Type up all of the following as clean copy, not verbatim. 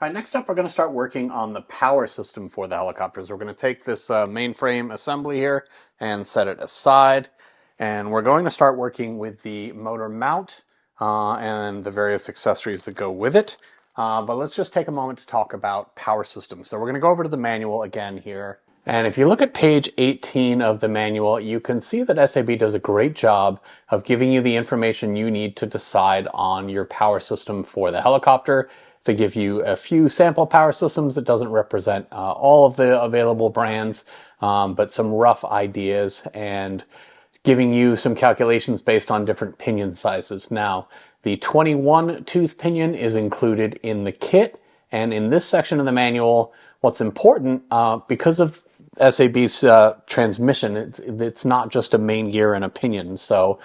All right, next up we're going to start working on the power system for the helicopters. We're going to take this mainframe assembly here and set it aside. And we're going to start working with the motor mount and the various accessories that go with it. But let's just take a moment to talk about power systems. So we're going to go over to the manual again here. And if you look at page 18 of the manual, you can see that SAB does a great job of giving you the information you need to decide on your power system for the helicopter. They give you a few sample power systems that doesn't represent all of the available brands, but some rough ideas and giving you some calculations based on different pinion sizes. Now, the 21 tooth pinion is included in the kit, and in this section of the manual, what's important, because of SAB's transmission, it's not just a main gear and a pinion. So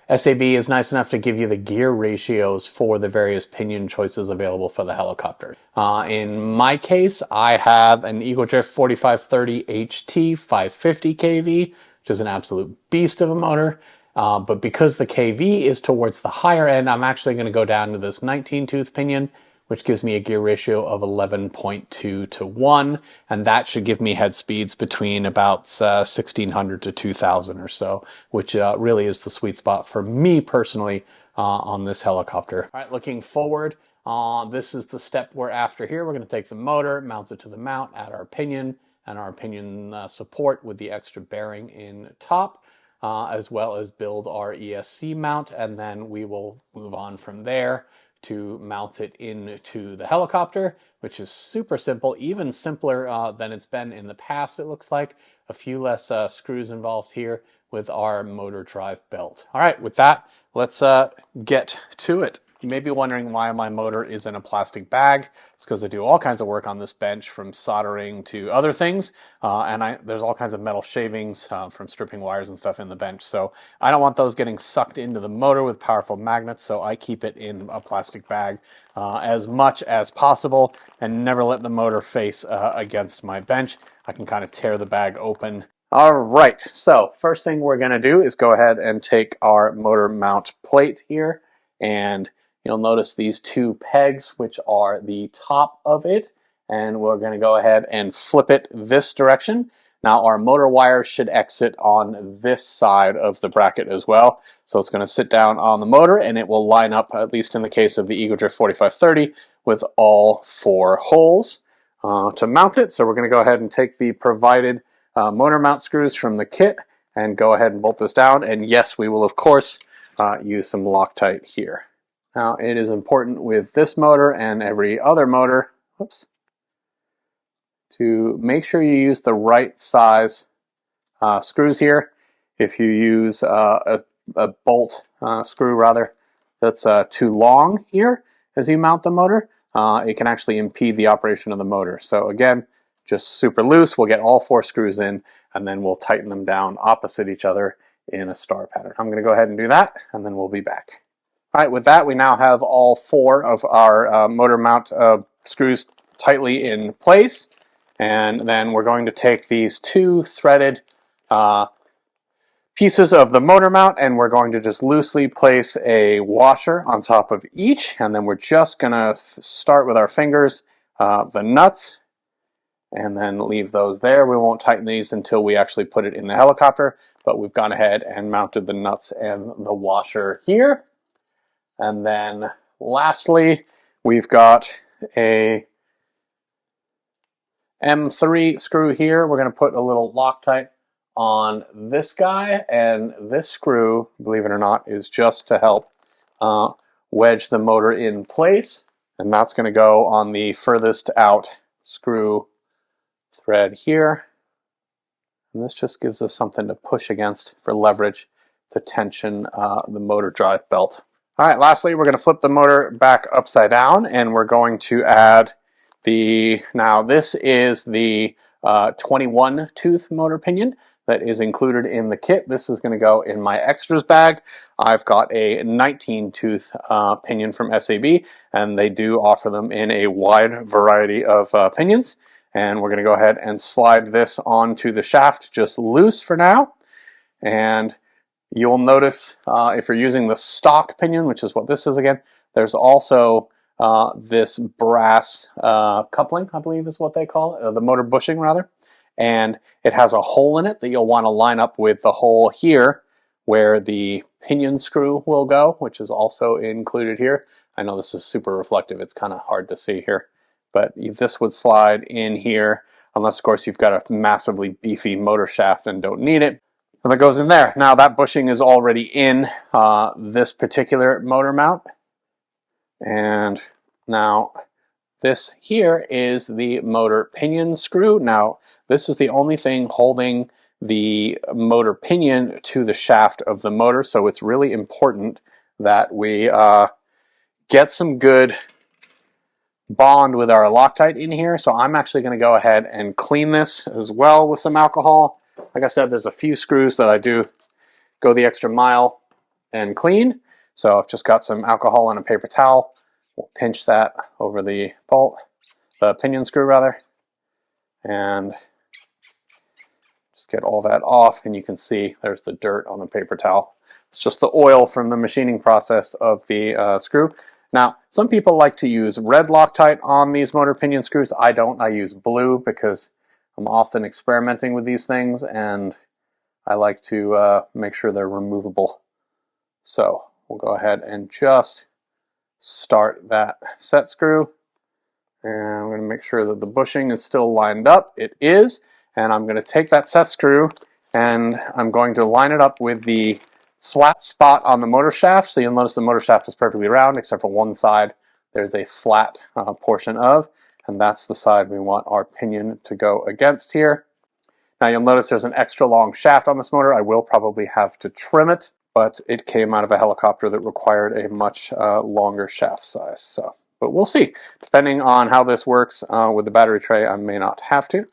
SAB is nice enough to give you the gear ratios for the various pinion choices available for the helicopter. In my case, I have an Eagle Drift 4530 HT 550 kV, which is an absolute beast of a motor. But because the kV is towards the higher end, I'm actually going to go down to this 19 tooth pinion, which gives me a gear ratio of 11.2 to 1, and that should give me head speeds between about 1600 to 2000 or so, which really is the sweet spot for me personally on this helicopter. All right, looking forward, this is the step we're after here. We're going to take the motor, mount it to the mount, add our pinion and our pinion support with the extra bearing in top, as well as build our ESC mount, and then we will move on from there to mount it into the helicopter, which is super simple, even simpler than it's been in the past, it looks like. A few less screws involved here with our motor drive belt. All right, with that, let's get to it. You may be wondering why my motor is in a plastic bag. It's because I do all kinds of work on this bench, from soldering to other things, and there's all kinds of metal shavings from stripping wires and stuff in the bench. So I don't want those getting sucked into the motor with powerful magnets, so I keep it in a plastic bag as much as possible and never let the motor face against my bench. I can kind of tear the bag open. All right, so first thing we're going to do is go ahead and take our motor mount plate here, and you'll notice these two pegs, which are the top of it, and we're going to go ahead and flip it this direction. Now our motor wire should exit on this side of the bracket as well. So it's going to sit down on the motor, and it will line up, at least in the case of the Eagle Drift 4530, with all four holes to mount it. So we're going to go ahead and take the provided motor mount screws from the kit and go ahead and bolt this down. And yes, we will of course use some Loctite here. Now it is important with this motor and every other motor, to make sure you use the right size screws here. If you use a bolt screw rather that's too long here as you mount the motor, it can actually impede the operation of the motor. So again, just super loose. We'll get all four screws in, and then we'll tighten them down opposite each other in a star pattern. I'm going to go ahead and do that, and then we'll be back. All right, with that, we now have all four of our motor mount screws tightly in place. And then we're going to take these two threaded pieces of the motor mount, and we're going to just loosely place a washer on top of each. And then we're just going to start with our fingers, the nuts, and then leave those there. We won't tighten these until we actually put it in the helicopter, but we've gone ahead and mounted the nuts and the washer here. And then lastly, we've got a M3 screw here. We're going to put a little Loctite on this guy, and this screw, believe it or not, is just to help wedge the motor in place, and that's going to go on the furthest out screw thread here. And this just gives us something to push against for leverage to tension the motor drive belt. All right, lastly, we're going to flip the motor back upside down, and we're going to add now this is the 21 tooth motor pinion that is included in the kit. This is going to go in my extras bag. I've got a 19 tooth pinion from SAB, and they do offer them in a wide variety of pinions. And we're going to go ahead and slide this onto the shaft just loose for now. And you'll notice if you're using the stock pinion, which is what this is again, there's also this brass coupling, I believe is what they call it, the motor bushing rather, and it has a hole in it that you'll want to line up with the hole here where the pinion screw will go, which is also included here. I know this is super reflective, it's kind of hard to see here, but this would slide in here, unless of course you've got a massively beefy motor shaft and don't need it. And that goes in there. Now that bushing is already in this particular motor mount. And now this here is the motor pinion screw. Now this is the only thing holding the motor pinion to the shaft of the motor, so it's really important that we get some good bond with our Loctite in here. So I'm actually going to go ahead and clean this as well with some alcohol. Like I said, there's a few screws that I do go the extra mile and clean. So I've just got some alcohol and a paper towel. We'll pinch that over the bolt, the pinion screw rather, and just get all that off. And you can see there's the dirt on the paper towel. It's just the oil from the machining process of the screw. Now, some people like to use red Loctite on these motor pinion screws. I don't. I use blue because I'm often experimenting with these things and I like to make sure they're removable. So we'll go ahead and just start that set screw. And I'm going to make sure that the bushing is still lined up. It is. And I'm going to take that set screw and I'm going to line it up with the flat spot on the motor shaft. So you'll notice the motor shaft is perfectly round except for one side. There's a flat portion of, and that's the side we want our pinion to go against here. Now you'll notice there's an extra long shaft on this motor. I will probably have to trim it, but it came out of a helicopter that required a much longer shaft size. So, but we'll see. Depending on how this works with the battery tray, I may not have to.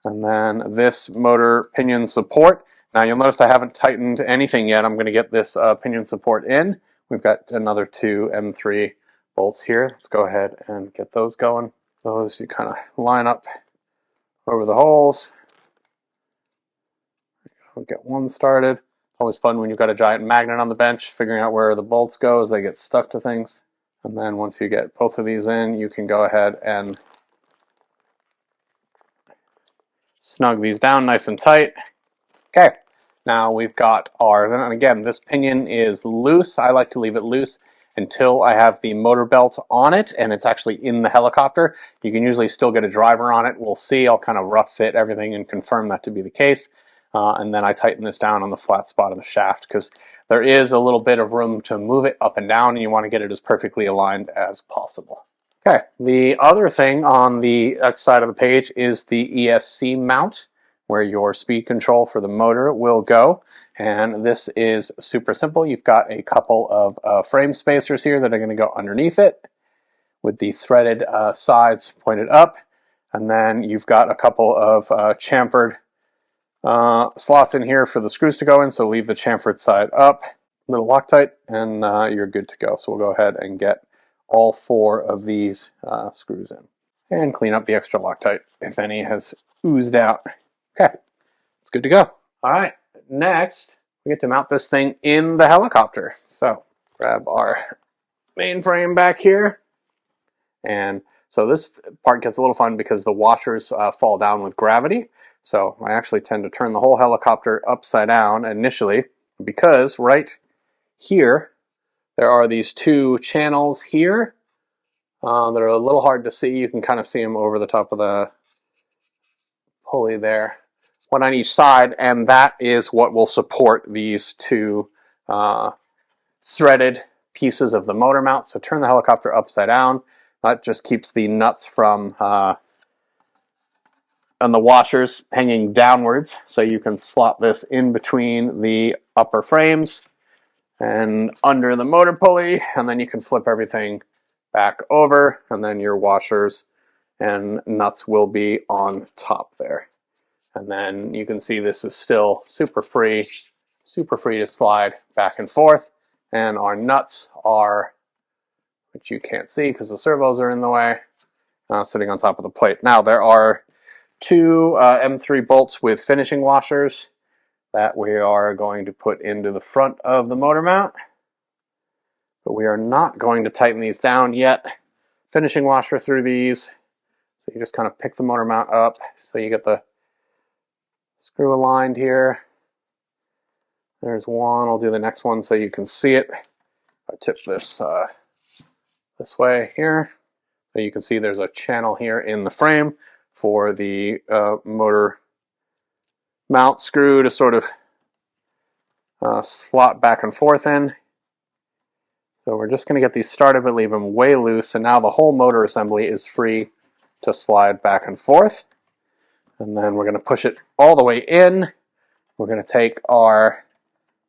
And then this motor pinion support. Now you'll notice I haven't tightened anything yet. I'm going to get this pinion support in. We've got another two M3 bolts here. Let's go ahead and get those going. Those you kind of line up over the holes. We'll get one started. Always fun when you've got a giant magnet on the bench, figuring out where the bolts go as they get stuck to things. And then once you get both of these in, you can go ahead and snug these down nice and tight. Okay, now we've got our, and again, this pinion is loose. I like to leave it loose until I have the motor belt on it and it's actually in the helicopter. You can usually still get a driver on it. We'll see. I'll kind of rough fit everything and confirm that to be the case. And then I tighten this down on the flat spot of the shaft because there is a little bit of room to move it up and down and you want to get it as perfectly aligned as possible. Okay, the other thing on the X side of the page is the ESC mount, where your speed control for the motor will go. And this is super simple. You've got a couple of frame spacers here that are going to go underneath it with the threaded sides pointed up. And then you've got a couple of chamfered slots in here for the screws to go in. So leave the chamfered side up, little Loctite, and you're good to go. So we'll go ahead and get all four of these screws in. And clean up the extra Loctite if any has oozed out. Okay, it's good to go. All right, next we get to mount this thing in the helicopter. So grab our mainframe back here. And so this part gets a little fun because the washers fall down with gravity. So I actually tend to turn the whole helicopter upside down initially because right here there are these two channels here that are a little hard to see. You can kind of see them over the top of the pulley there, one on each side, and that is what will support these two threaded pieces of the motor mount. So turn the helicopter upside down. That just keeps the nuts from and the washers hanging downwards, so you can slot this in between the upper frames and under the motor pulley, and then you can flip everything back over, and then your washers and nuts will be on top there. And then you can see this is still super free to slide back and forth, and our nuts are, which you can't see because the servos are in the way, sitting on top of the plate. Now there are two M3 bolts with finishing washers that we are going to put into the front of the motor mount. but we are not going to tighten these down yet. Finishing washer through these. So you just kind of pick the motor mount up so you get the screw aligned here. There's one. I'll do the next one so you can see it. I tip this this way here. So you can see there's a channel here in the frame for the motor mount screw to sort of slot back and forth in. So we're just going to get these started but leave them way loose, and now the whole motor assembly is free to slide back and forth. And then we're going to push it all the way in. We're going to take our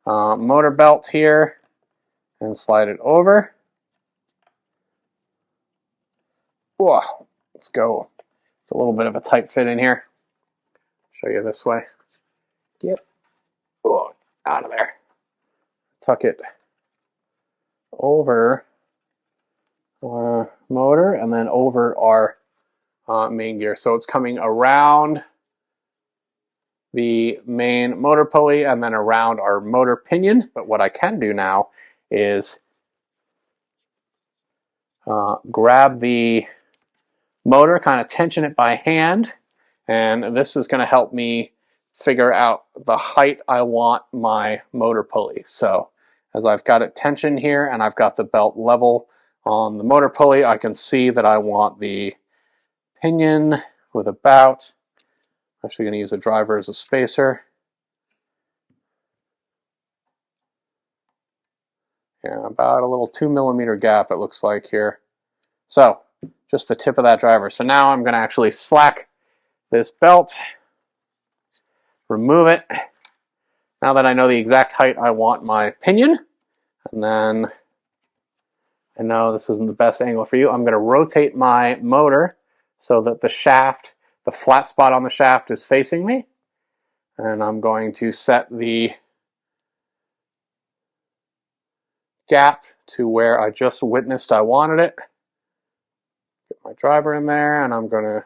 motor belt here and slide it over. Whoa, let's go. It's a little bit of a tight fit in here. Show you this way. Get out of there. Tuck it over our motor and then over our main gear. So it's coming around the main motor pulley and then around our motor pinion. But what I can do now is grab the motor, kind of tension it by hand, and this is going to help me figure out the height I want my motor pulley. So as I've got it tensioned here and I've got the belt level on the motor pulley, I can see that I want the pinion with about, I'm actually going to use a driver as a spacer. Yeah, about a little 2 millimeter gap it looks like here. So just the tip of that driver. So now I'm going to actually slack this belt, remove it. Now that I know the exact height I want my pinion, and then I know this isn't the best angle for you, I'm going to rotate my motor so that the shaft, the flat spot on the shaft is facing me. And I'm going to set the gap to where I just witnessed I wanted it. Get my driver in there and I'm going to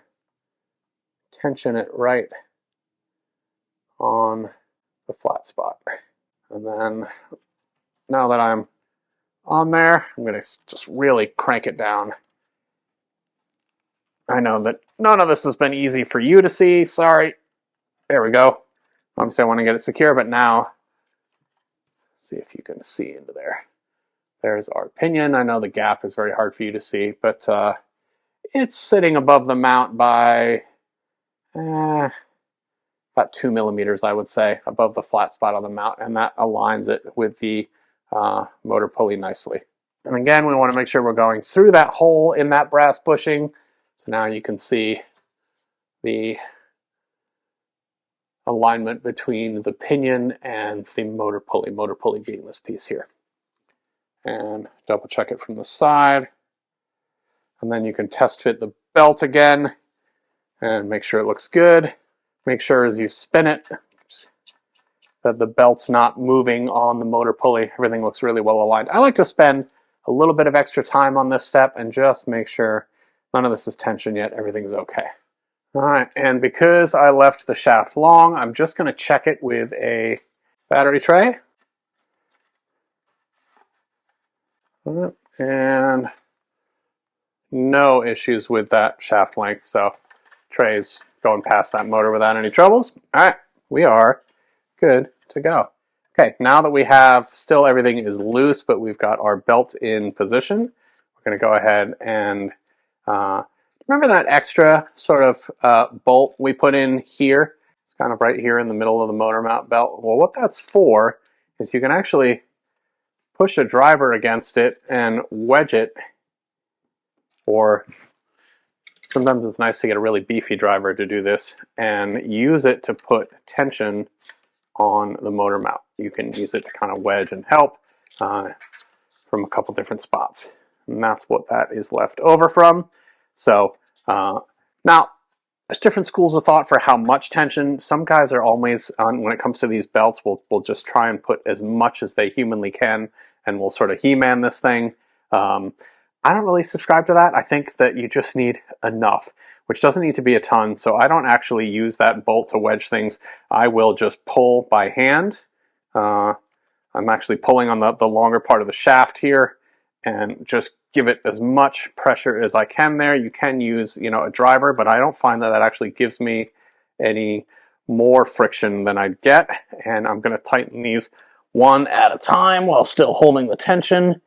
tension it right on the flat spot. And then now that I'm on there, I'm going to just really crank it down. I know that none of this has been easy for you to see. Sorry. There we go. Obviously I want to get it secure, but now see if you can see into there. There's our pinion. I know the gap is very hard for you to see, but it's sitting above the mount by about 2 millimeters, I would say, above the flat spot on the mount, and that aligns it with the motor pulley nicely. And again, we want to make sure we're going through that hole in that brass bushing. So now you can see the alignment between the pinion and the motor pulley being this piece here. And double check it from the side. And then you can test fit the belt again and make sure it looks good. Make sure as you spin it that the belt's not moving on the motor pulley. Everything looks really well aligned. I like to spend a little bit of extra time on this step and just make sure none of this is tension yet. Everything's okay. All right, and because I left the shaft long, I'm just going to check it with a battery tray. And no issues with that shaft length, so tray's going past that motor without any troubles. All right, we are good to go. Okay, now that we have, still everything is loose, but we've got our belt in position, we're going to go ahead and remember that extra sort of bolt we put in here? It's kind of right here in the middle of the motor mount belt. Well, what that's for is you can actually push a driver against it and wedge it, or sometimes it's nice to get a really beefy driver to do this and use it to put tension on the motor mount. You can use it to kind of wedge and help from a couple different spots. And that's what that is left over from. So now there's different schools of thought for how much tension. Some guys are always, when it comes to these belts, will just try and put as much as they humanly can and will sort of He-Man this thing. I don't really subscribe to that. I think that you just need enough, which doesn't need to be a ton. So I don't actually use that bolt to wedge things. I will just pull by hand. I'm actually pulling on the longer part of the shaft here, and just give it as much pressure as I can there. You can use, a driver, but I don't find that actually gives me any more friction than I'd get. And I'm going to tighten these one at a time while still holding the tension.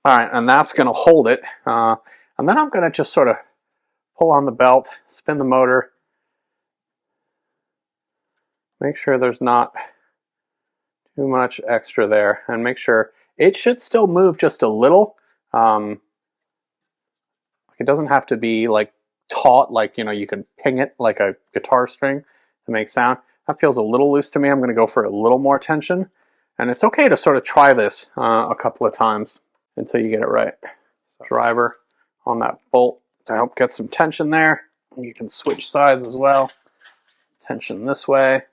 All right, and that's going to hold it. And then I'm going to just sort of pull on the belt, spin the motor, make sure there's not too much extra there, and make sure it should still move just a little. It doesn't have to be like taut, like you can ping it like a guitar string to make sound. That feels a little loose to me. I'm going to go for a little more tension, and it's okay to sort of try this a couple of times until you get it right. So driver on that bolt to help get some tension there. You can switch sides as well. Tension this way.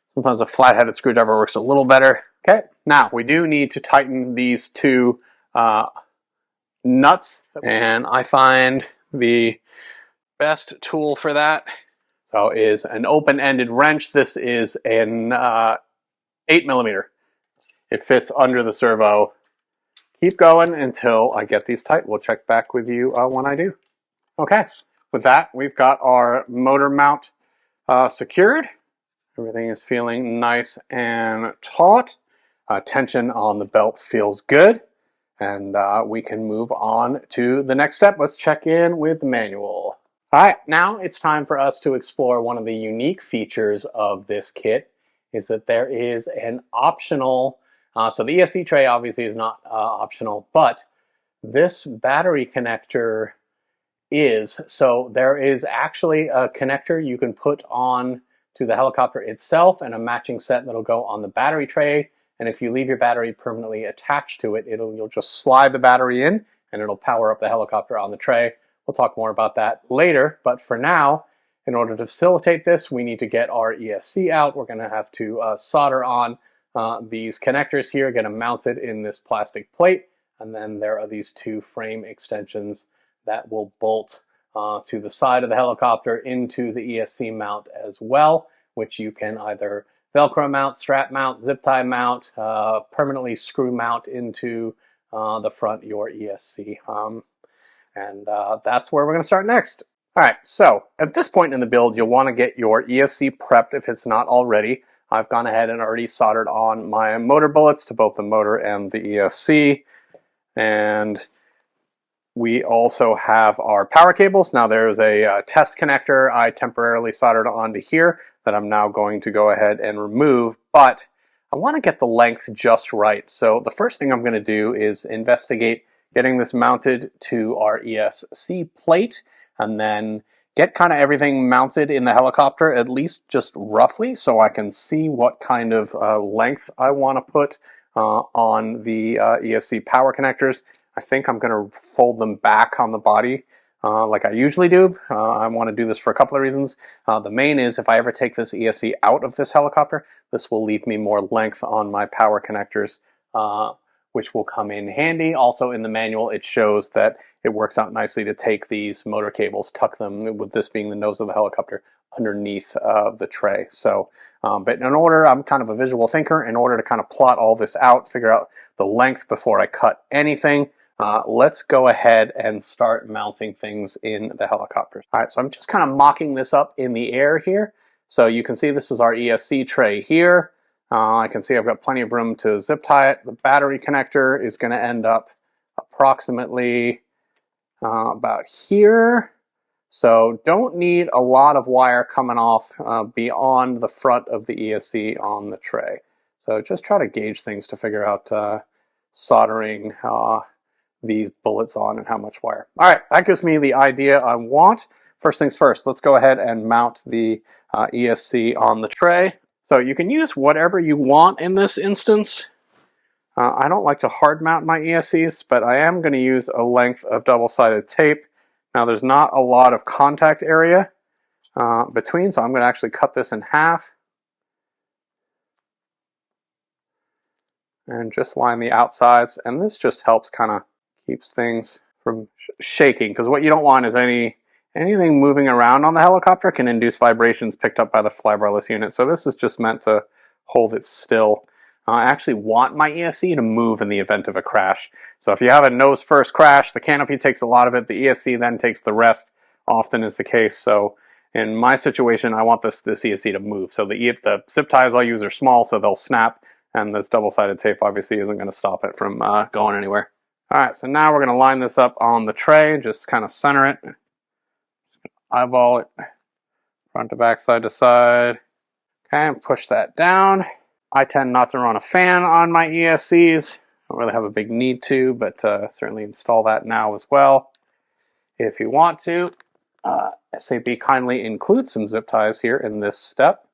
Sometimes a flat-headed screwdriver works a little better. Okay, now we do need to tighten these two nuts, and I find the best tool for that is an open-ended wrench. This is an 8mm. It fits under the servo. Keep going until I get these tight. We'll check back with you when I do. Okay, with that, we've got our motor mount secured. Everything is feeling nice and taut. Tension on the belt feels good. And we can move on to the next step. Let's check in with the manual. All right, now it's time for us to explore one of the unique features of this kit is that there is an optional, so the ESC tray obviously is not optional, but this battery connector is. So there is actually a connector you can put on to the helicopter itself and a matching set that'll go on the battery tray. And if you leave your battery permanently attached to it, you'll just slide the battery in and it'll power up the helicopter on the tray. We'll talk more about that later, but for now, in order to facilitate this, we need to get our ESC out. We're going to have to solder on these connectors here, get them mounted in this plastic plate, and then there are these two frame extensions that will bolt to the side of the helicopter into the ESC mount as well, which you can either Velcro mount, strap mount, zip tie mount, permanently screw mount into the front of your ESC. And that's where we're going to start next. All right, so at this point in the build, you'll want to get your ESC prepped if it's not already. I've gone ahead and already soldered on my motor bullets to both the motor and the ESC. And we also have our power cables. Now there's a test connector I temporarily soldered onto here that I'm now going to go ahead and remove, but I want to get the length just right. So the first thing I'm going to do is investigate getting this mounted to our ESC plate and then get kind of everything mounted in the helicopter, at least just roughly, so I can see what kind of length I want to put on the ESC power connectors. I think I'm going to fold them back on the body like I usually do. I want to do this for a couple of reasons. The main is if I ever take this ESC out of this helicopter, this will leave me more length on my power connectors, which will come in handy. Also in the manual, it shows that it works out nicely to take these motor cables, tuck them, with this being the nose of the helicopter, underneath the tray. So, but in order, I'm kind of a visual thinker, in order to kind of plot all this out, figure out the length before I cut anything, let's go ahead and start mounting things in the helicopters. All right, so I'm just kind of mocking this up in the air here. So you can see this is our ESC tray here. I can see I've got plenty of room to zip tie it. The battery connector is going to end up approximately about here. So don't need a lot of wire coming off beyond the front of the ESC on the tray. So just try to gauge things to figure out soldering these bullets on and how much wire. All right, that gives me the idea I want. First things first, let's go ahead and mount the ESC on the tray. So you can use whatever you want in this instance. I don't like to hard mount my ESCs, but I am going to use a length of double-sided tape. Now there's not a lot of contact area between, so I'm going to actually cut this in half. And just line the outsides, and this just helps kind of keeps things from shaking, because what you don't want is anything moving around on the helicopter can induce vibrations picked up by the flybarless unit. So this is just meant to hold it still. I actually want my ESC to move in the event of a crash. So if you have a nose first crash, the canopy takes a lot of it, the ESC then takes the rest, often is the case. So in my situation, I want this ESC to move. So the zip ties I'll use are small, so they'll snap, and this double-sided tape obviously isn't going to stop it from going anywhere. All right, so now we're going to line this up on the tray, just kind of center it, eyeball it, front to back, side to side. Okay, and push that down. I tend not to run a fan on my ESCs. I don't really have a big need to, but certainly install that now as well if you want to. SAB kindly includes some zip ties here in this step.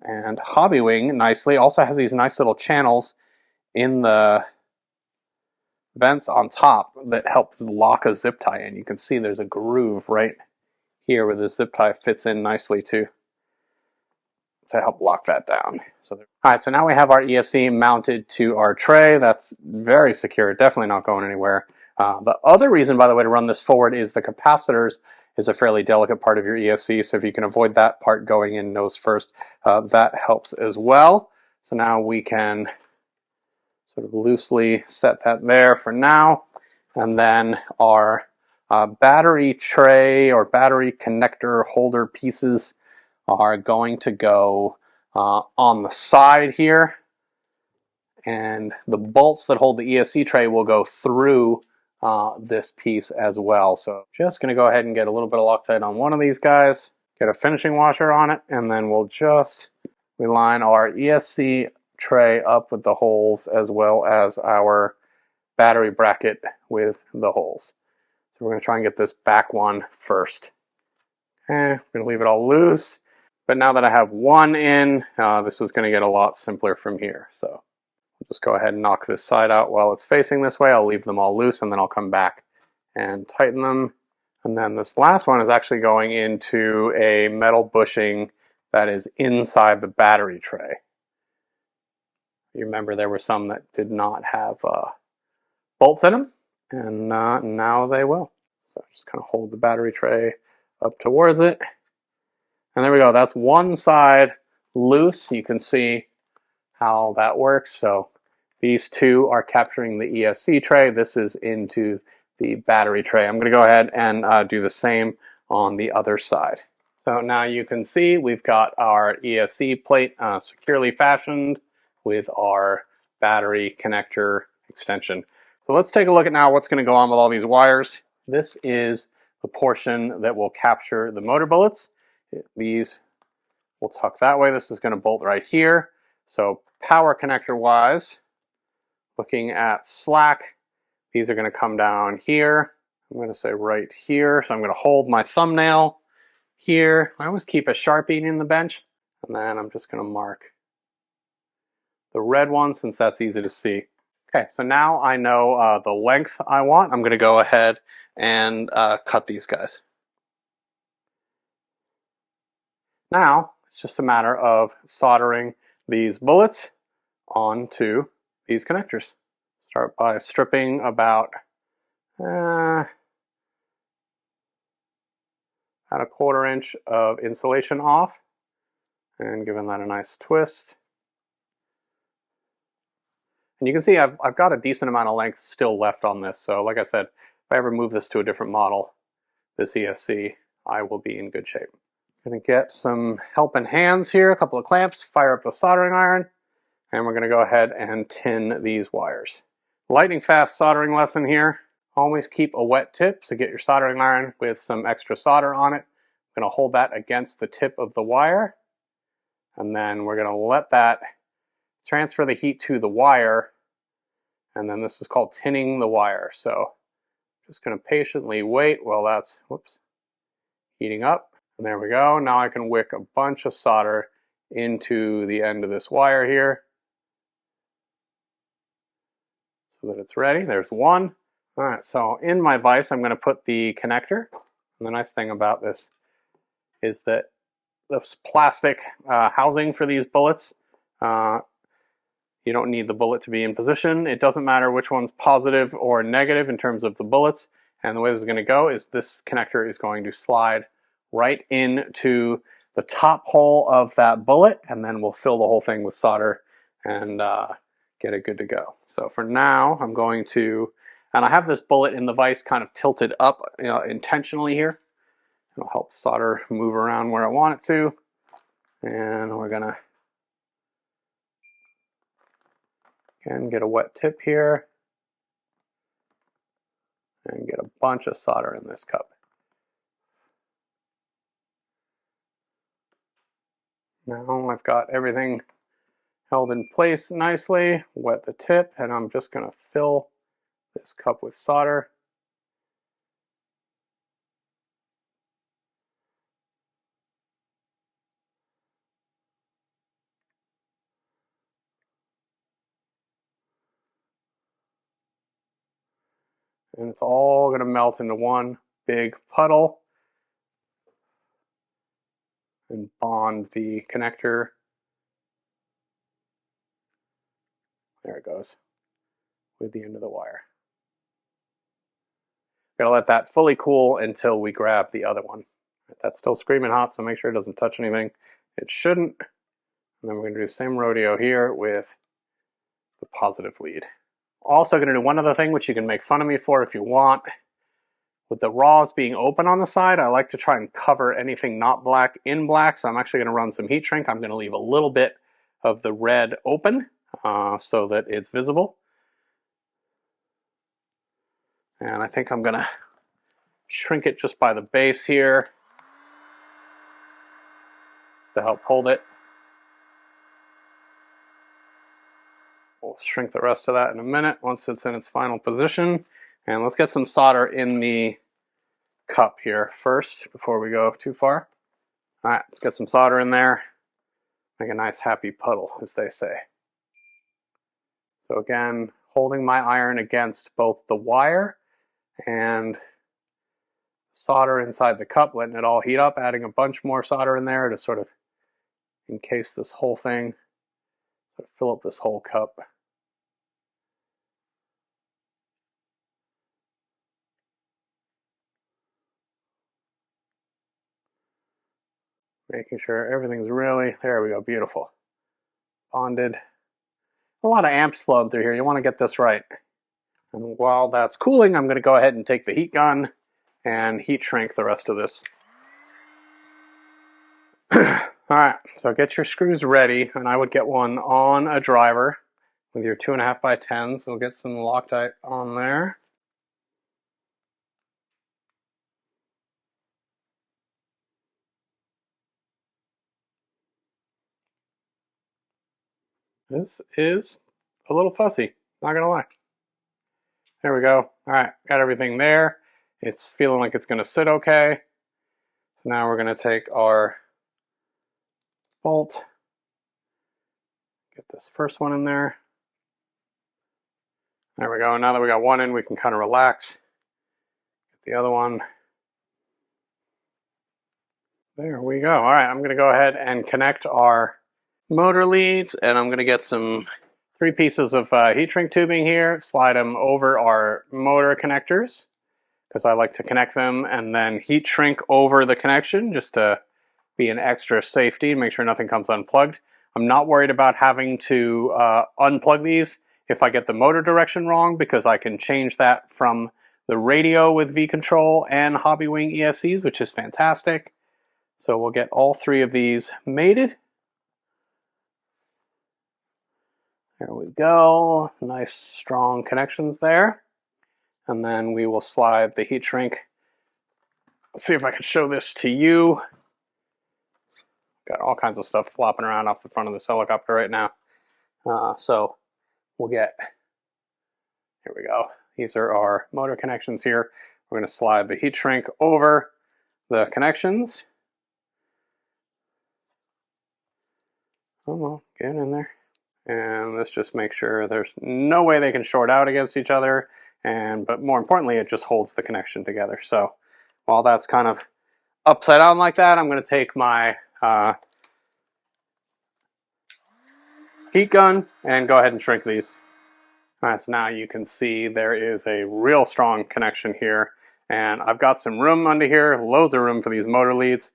And Hobbywing nicely also has these nice little channels in the vents on top that helps lock a zip tie in. You can see there's a groove right here where the zip tie fits in nicely to help lock that down. Alright, so now we have our ESC mounted to our tray. That's very secure, definitely not going anywhere. The other reason, by the way, to run this forward is the capacitors is a fairly delicate part of your ESC, so if you can avoid that part going in nose first, that helps as well. So now we can sort of loosely set that there for now, and then our battery tray or battery connector holder pieces are going to go on the side here, and the bolts that hold the ESC tray will go through this piece as well. So just going to go ahead and get a little bit of Loctite on one of these guys, get a finishing washer on it, and then we line our ESC tray up with the holes as well as our battery bracket with the holes. So we're going to try and get this back one first. I'm going to leave it all loose. But now that I have one in, this is going to get a lot simpler from here. So I'll just go ahead and knock this side out while it's facing this way. I'll leave them all loose and then I'll come back and tighten them. And then this last one is actually going into a metal bushing that is inside the battery tray. You remember there were some that did not have bolts in them, and now they will. So just kind of hold the battery tray up towards it. And there we go, that's one side loose. You can see how that works. So these two are capturing the ESC tray. This is into the battery tray. I'm going to go ahead and do the same on the other side. So now you can see we've got our ESC plate securely fashioned with our battery connector extension. So let's take a look at now what's going to go on with all these wires. This is the portion that will capture the motor bullets. These will tuck that way. This is going to bolt right here. So power connector wise, looking at slack, these are going to come down here. I'm going to say right here. So I'm going to hold my thumbnail here. I always keep a Sharpie in the bench. And then I'm just going to mark the red one since that's easy to see. Okay, so now I know the length I want. I'm going to go ahead and cut these guys. Now, it's just a matter of soldering these bullets onto these connectors. Start by stripping about a 1/4 inch of insulation off and giving that a nice twist. And you can see I've got a decent amount of length still left on this. So like I said, if I ever move this to a different model, this ESC, I will be in good shape. I'm going to get some helping hands here, a couple of clamps, fire up the soldering iron, and we're going to go ahead and tin these wires. Lightning fast soldering lesson here. Always keep a wet tip, so get your soldering iron with some extra solder on it. I'm going to hold that against the tip of the wire, and then we're going to let that transfer the heat to the wire, and then this is called tinning the wire. So just going to patiently wait while that's heating up. And there we go. Now I can wick a bunch of solder into the end of this wire here so that it's ready. There's one. All right, so in my vise, I'm going to put the connector. And the nice thing about this is that this plastic housing for these bullets, you don't need the bullet to be in position. It doesn't matter which one's positive or negative in terms of the bullets. And the way this is going to go is this connector is going to slide right into the top hole of that bullet, and then we'll fill the whole thing with solder and get it good to go. So for now, I'm going to, and I have this bullet in the vise kind of tilted up, intentionally here. It'll help solder move around where I want it to. And we're gonna, again, get a wet tip here and get a bunch of solder in this cup. Now I've got everything held in place nicely, wet the tip, and I'm just gonna fill this cup with solder. And it's all going to melt into one big puddle and bond the connector. There it goes, with the end of the wire. Gotta let that fully cool until we grab the other one. That's still screaming hot, so make sure it doesn't touch anything. It shouldn't. And then we're going to do the same rodeo here with the positive lead. Also going to do one other thing, which you can make fun of me for if you want. With the raws being open on the side, I like to try and cover anything not black in black, so I'm actually going to run some heat shrink. I'm going to leave a little bit of the red open so that it's visible. And I think I'm going to shrink it just by the base here to help hold it. We'll shrink the rest of that in a minute once it's in its final position. And let's get some solder in the cup here first before we go too far. All right, let's get some solder in there. Make a nice happy puddle, as they say. So again, holding my iron against both the wire and solder inside the cup, letting it all heat up, adding a bunch more solder in there to sort of encase this whole thing, sort of fill up this whole cup. Making sure everything's really, there we go, beautiful. Bonded. A lot of amps flowing through here. You want to get this right. And while that's cooling, I'm going to go ahead and take the heat gun and heat shrink the rest of this. Alright, so get your screws ready, and I would get one on a driver with your 2.5 by 10s. So we'll get some Loctite on there. This is a little fussy, not gonna lie. There we go. Alright, got everything there. It's feeling like it's gonna sit okay. So now we're gonna take our bolt, get this first one in there. There we go. Now that we got one in, we can kind of relax. Get the other one. There we go. All right, I'm going to go ahead and connect our motor leads, and I'm going to get some 3 pieces of heat shrink tubing here, slide them over our motor connectors, because I like to connect them and then heat shrink over the connection just to be an extra safety, make sure nothing comes unplugged. I'm not worried about having to unplug these if I get the motor direction wrong, because I can change that from the radio with V-Control and Hobbywing ESCs, which is fantastic. So we'll get all 3 of these mated. There we go. Nice strong connections there. And then we will slide the heat shrink. Let's see if I can show this to you. Got all kinds of stuff flopping around off the front of this helicopter right now. So we'll get, here we go. These are our motor connections here. We're going to slide the heat shrink over the connections. Oh, get in there. And let's just make sure there's no way they can short out against each other. But more importantly, it just holds the connection together. So while that's kind of upside down like that, I'm going to take my heat gun and go ahead and shrink these. All right, so now you can see there is a real strong connection here, and I've got some room under here, loads of room for these motor leads.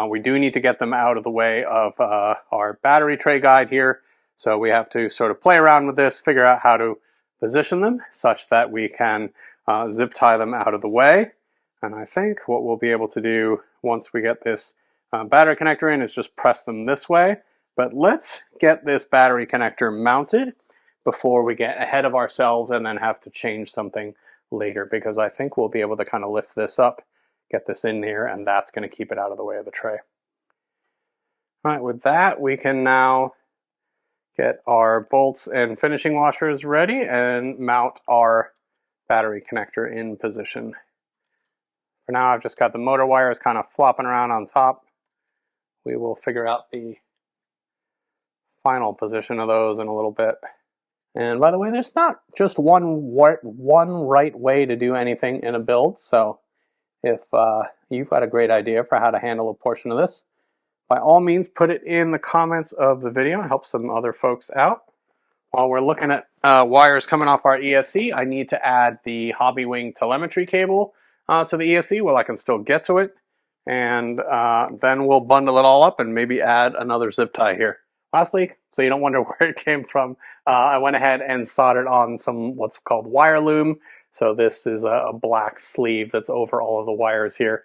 We do need to get them out of the way of our battery tray guide here. So we have to sort of play around with this, figure out how to position them such that we can zip tie them out of the way. And I think what we'll be able to do once we get this battery connector in is just press them this way. But let's get this battery connector mounted before we get ahead of ourselves and then have to change something later, because I think we'll be able to kind of lift this up, get this in here, and that's going to keep it out of the way of the tray. All right, with that, we can now get our bolts and finishing washers ready and mount our battery connector in position. For now, I've just got the motor wires kind of flopping around on top. We will figure out the final position of those in a little bit. And by the way, there's not just one right way to do anything in a build, so if you've got a great idea for how to handle a portion of this, by all means put it in the comments of the video. Help some other folks out. While we're looking at wires coming off our ESC, I need to add the Hobbywing telemetry cable to the ESC while I can still get to it, and then we'll bundle it all up and maybe add another zip tie here. Lastly, so you don't wonder where it came from, I went ahead and soldered on some what's called wire loom. So this is a black sleeve that's over all of the wires here.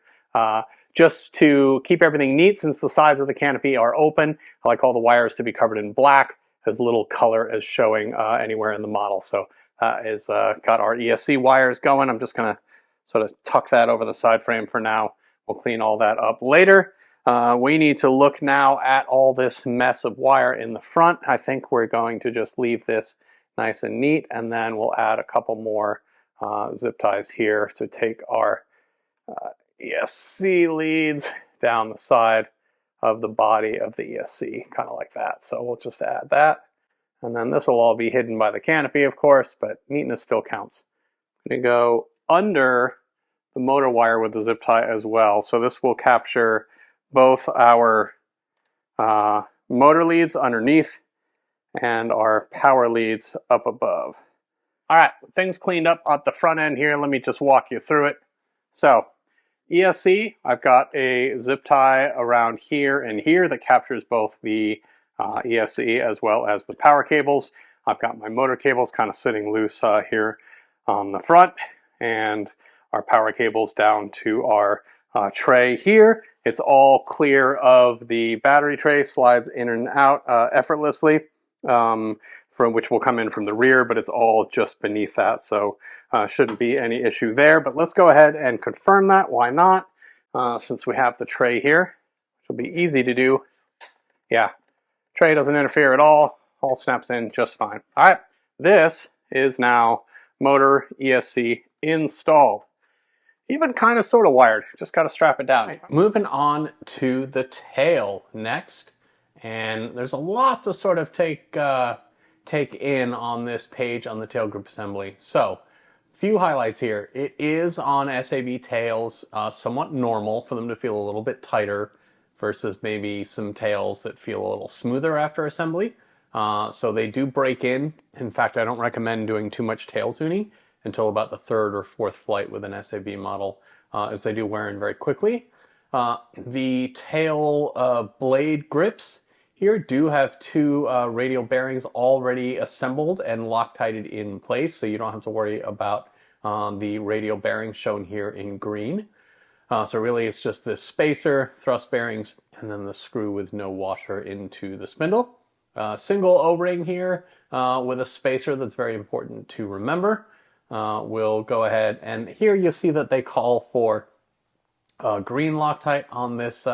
Just to keep everything neat, since the sides of the canopy are open, I like all the wires to be covered in black, as little color as showing anywhere in the model. So is got our ESC wires going. I'm just going to sort of tuck that over the side frame for now. We'll clean all that up later. We need to look now at all this mess of wire in the front. I think we're going to just leave this nice and neat, and then we'll add a couple more zip ties here to take our ESC leads down the side of the body of the ESC, kind of like that. So we'll just add that, and then this will all be hidden by the canopy, of course, but neatness still counts. I'm going to go under the motor wire with the zip tie as well. So this will capture both our motor leads underneath and our power leads up above. All right, things cleaned up at the front end here. Let me just walk you through it. So ESC, I've got a zip tie around here and here that captures both the ESC as well as the power cables. I've got my motor cables kind of sitting loose here on the front, and our power cables down to our tray here. It's all clear of the battery tray, slides in and out effortlessly, from which will come in from the rear, but it's all just beneath that, so shouldn't be any issue there. But let's go ahead and confirm that. Why not? Since we have the tray here, which will be easy to do. Yeah, tray doesn't interfere at all snaps in just fine. All right, this is now motor ESC installed. Even kind of sort of wired, just got to strap it down. Right, moving on to the tail next, and there's a lot to sort of take in on this page on the tail group assembly. So, few highlights here. It is on SAB tails somewhat normal for them to feel a little bit tighter versus maybe some tails that feel a little smoother after assembly. So they do break in. In fact, I don't recommend doing too much tail tuning until about the third or fourth flight with an SAB model, as they do wear in very quickly. The tail blade grips here do have two radial bearings already assembled and Loctited in place, so you don't have to worry about the radial bearings shown here in green. So really it's just this spacer, thrust bearings, and then the screw with no washer into the spindle. Single O-ring here with a spacer that's very important to remember. We'll go ahead, and here you'll see that they call for green Loctite on this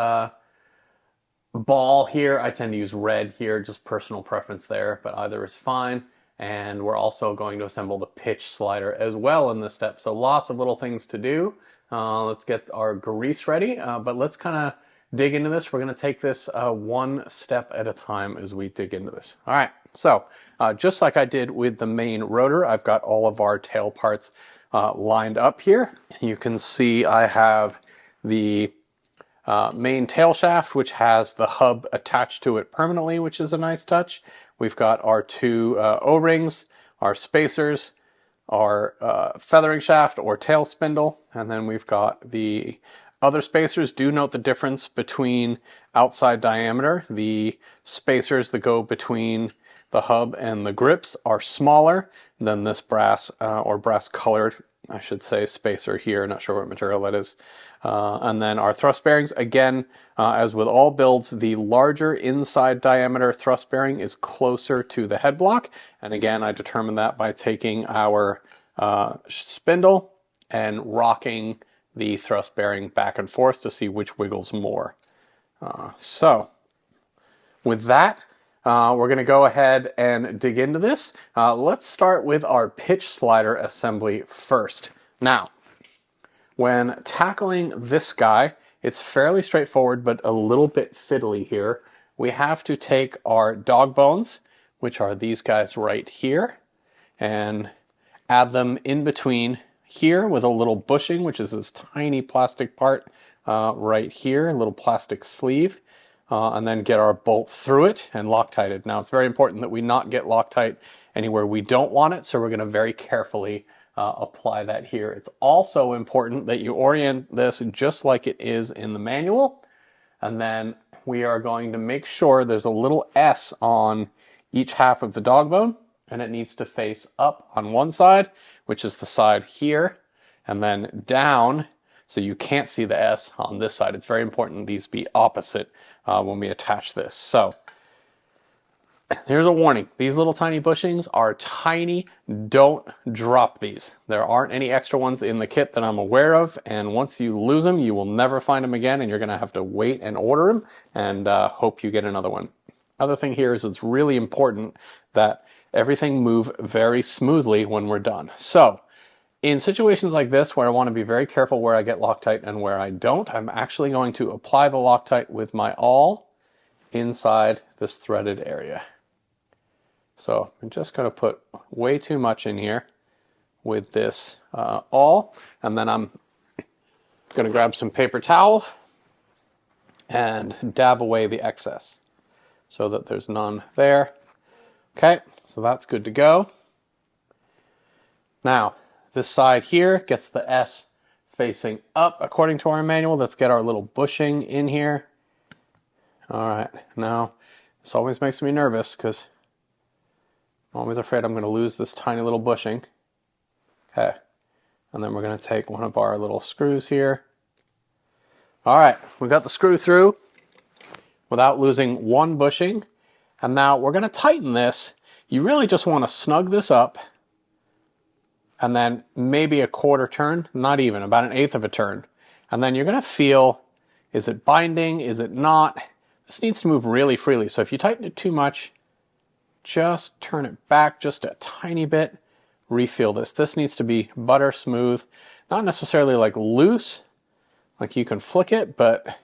ball here. I tend to use red here, just personal preference there, but either is fine. And we're also going to assemble the pitch slider as well in this step. So lots of little things to do. Let's get our grease ready, but let's kind of dig into this. We're going to take this one step at a time as we dig into this. All right, so just like I did with the main rotor, I've got all of our tail parts lined up here. You can see I have the main tail shaft, which has the hub attached to it permanently, which is a nice touch. We've got our two O-rings, our spacers, our feathering shaft or tail spindle, and then we've got the other spacers, do note the difference between outside diameter. The spacers that go between the hub and the grips are smaller than this brass or brass colored, I should say, spacer here. Not sure what material that is. And then our thrust bearings, again, as with all builds, the larger inside diameter thrust bearing is closer to the head block. And again, I determined that by taking our spindle and rocking the thrust bearing back and forth to see which wiggles more. So with that, we're going to go ahead and dig into this. Let's start with our pitch slider assembly first. Now, when tackling this guy, it's fairly straightforward, but a little bit fiddly here. We have to take our dog bones, which are these guys right here, and add them in between here with a little bushing, which is this tiny plastic part right here, a little plastic sleeve, and then get our bolt through it and Loctite it. Now, it's very important that we not get Loctite anywhere we don't want it, so we're going to very carefully apply that here. It's also important that you orient this just like it is in the manual, and then we are going to make sure there's a little S on each half of the dog bone, and it needs to face up on one side, which is the side here, and then down, so you can't see the S on this side. It's very important these be opposite when we attach this. So here's a warning. These little tiny bushings are tiny. Don't drop these. There aren't any extra ones in the kit that I'm aware of, and once you lose them, you will never find them again, and you're going to have to wait and order them and hope you get another one. Other thing here is it's really important that everything move very smoothly when we're done. So in situations like this where I want to be very careful where I get Loctite and where I don't, I'm actually going to apply the Loctite with my awl inside this threaded area. So I'm just going to put way too much in here with this awl, and then I'm going to grab some paper towel and dab away the excess so that there's none there. Okay, so that's good to go. Now, this side here gets the S facing up according to our manual. Let's get our little bushing in here. All right, now this always makes me nervous because I'm always afraid I'm going to lose this tiny little bushing. Okay, and then we're going to take one of our little screws here. All right, we got the screw through without losing one bushing. And now we're going to tighten this. You really just want to snug this up and then maybe a quarter turn, not even, about an eighth of a turn. And then you're going to feel, is it binding, is it not? This needs to move really freely. So if you tighten it too much, just turn it back just a tiny bit, refeel this. This needs to be butter smooth, not necessarily like loose, like you can flick it, but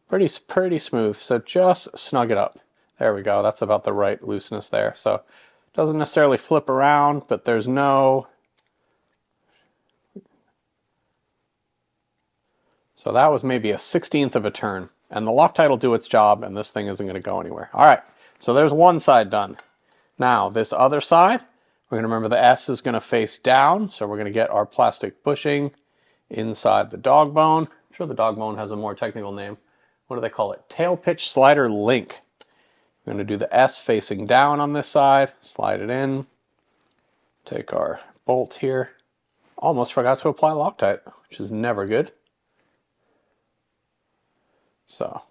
pretty smooth. So just snug it up. There we go. That's about the right looseness there. So it doesn't necessarily flip around, but there's no... So that was maybe a 1/16 of a turn. And the Loctite will do its job, and this thing isn't going to go anywhere. All right, so there's one side done. Now, this other side, we're going to remember the S is going to face down, so we're going to get our plastic bushing inside the dog bone. I'm sure the dog bone has a more technical name. What do they call it? Tail pitch slider link. We're going to do the S facing down on this side, slide it in, take our bolt here. Almost forgot to apply Loctite, which is never good. So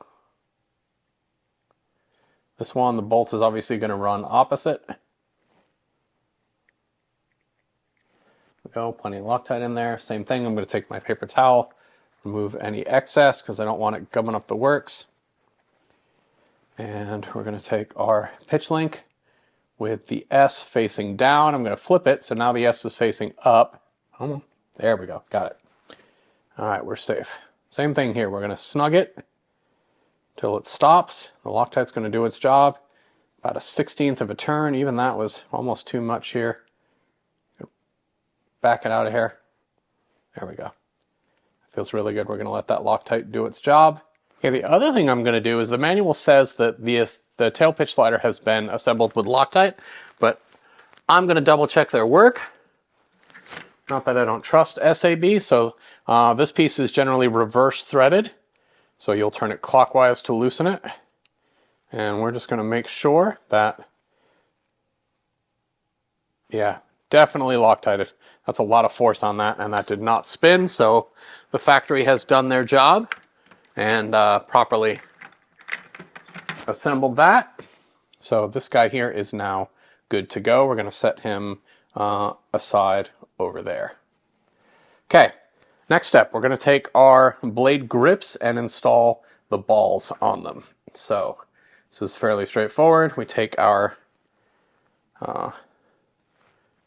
this one, the bolt is obviously going to run opposite. There we go, plenty of Loctite in there. Same thing, I'm going to take my paper towel, remove any excess because I don't want it gumming up the works. And we're going to take our pitch link with the S facing down. I'm going to flip it, so now the S is facing up. There we go, got it. All right, we're safe. Same thing here, we're going to snug it till it stops. The Loctite's going to do its job. About a 1/16 of a turn. Even that was almost too much here. Back it out of here. There we go. Feels really good. We're going to let that Loctite do its job. Okay, the other thing I'm going to do is the manual says that the tail pitch slider has been assembled with Loctite, but I'm going to double check their work. Not that I don't trust SAB, so This piece is generally reverse threaded, so you'll turn it clockwise to loosen it. And we're just going to make sure that, yeah, definitely Loctited. That's a lot of force on that, and that did not spin, so the factory has done their job and properly assembled that. So this guy here is now good to go. We're going to set him aside over there. Okay, next step, we're going to take our blade grips and install the balls on them. So this is fairly straightforward. We take our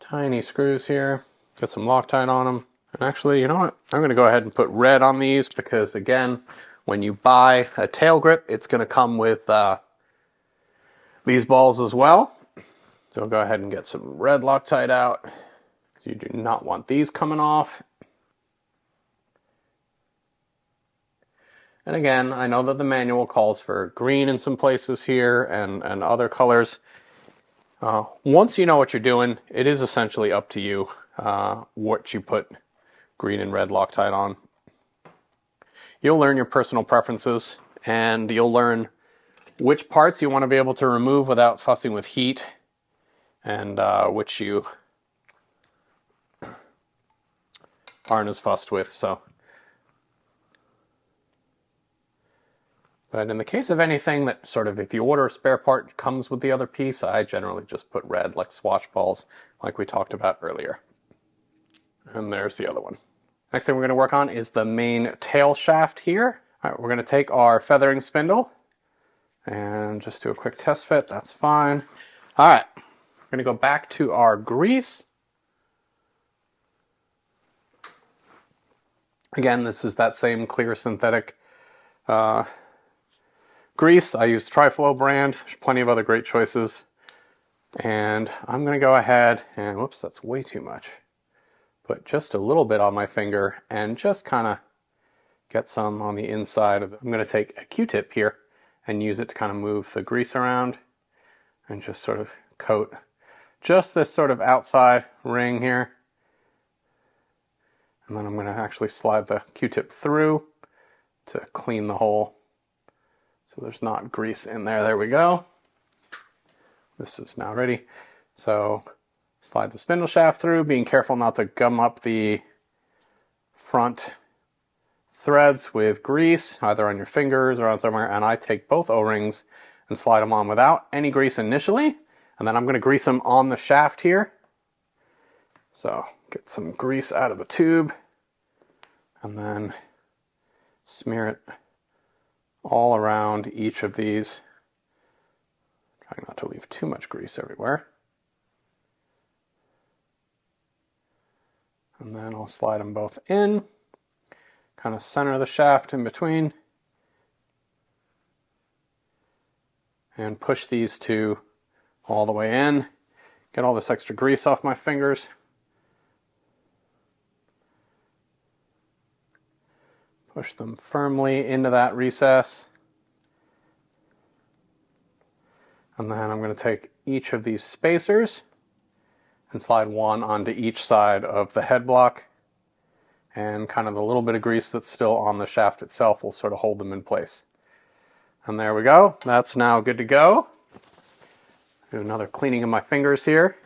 tiny screws here, get some Loctite on them. And actually, you know what? I'm going to go ahead and put red on these because, again, when you buy a tail grip, it's going to come with these balls as well. So we'll go ahead and get some red Loctite out, because you do not want these coming off. And again, I know that the manual calls for green in some places here and other colors. Once you know what you're doing, it is essentially up to you what you put green and red Loctite on. You'll learn your personal preferences, and you'll learn which parts you want to be able to remove without fussing with heat, and which you aren't as fussed with. So, but in the case of anything that sort of, if you order a spare part, comes with the other piece, I generally just put red, like swash balls, like we talked about earlier. And there's the other one. Next thing we're going to work on is the main tail shaft here. All right, we're going to take our feathering spindle and just do a quick test fit. That's fine. All right, we're going to go back to our grease. Again, this is that same clear synthetic grease. I use Triflow brand. There's plenty of other great choices. And I'm going to go ahead and, whoops, that's way too much. Put just a little bit on my finger and just kind of get some on the inside of it. I'm going to take a Q-tip here and use it to kind of move the grease around and just sort of coat just this sort of outside ring here. And then I'm going to actually slide the Q-tip through to clean the hole so there's not grease in there. There we go. This is now ready. So slide the spindle shaft through, being careful not to gum up the front threads with grease, either on your fingers or on somewhere. And I take both O-rings and slide them on without any grease initially. And then I'm going to grease them on the shaft here. So get some grease out of the tube and then smear it all around each of these. Trying not to leave too much grease everywhere. And then I'll slide them both in, kind of center the shaft in between, and push these two all the way in. Get all this extra grease off my fingers. Push them firmly into that recess. And then I'm going to take each of these spacers and slide one onto each side of the head block, and kind of the little bit of grease that's still on the shaft itself will sort of hold them in place. And there we go. That's now good to go. Do another cleaning of my fingers here.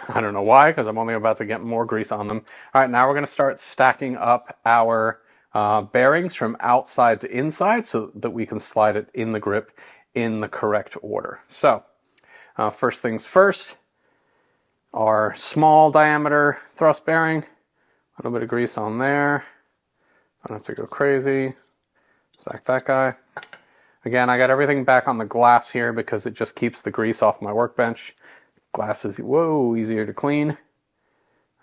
I don't know why, because I'm only about to get more grease on them. All right, now we're going to start stacking up our bearings from outside to inside so that we can slide it in the grip in the correct order. So first things first, our small diameter thrust bearing, a little bit of grease on there. Don't have to go crazy. Stack that guy. Again, I got everything back on the glass here because it just keeps the grease off my workbench. Glass is, whoa, easier to clean.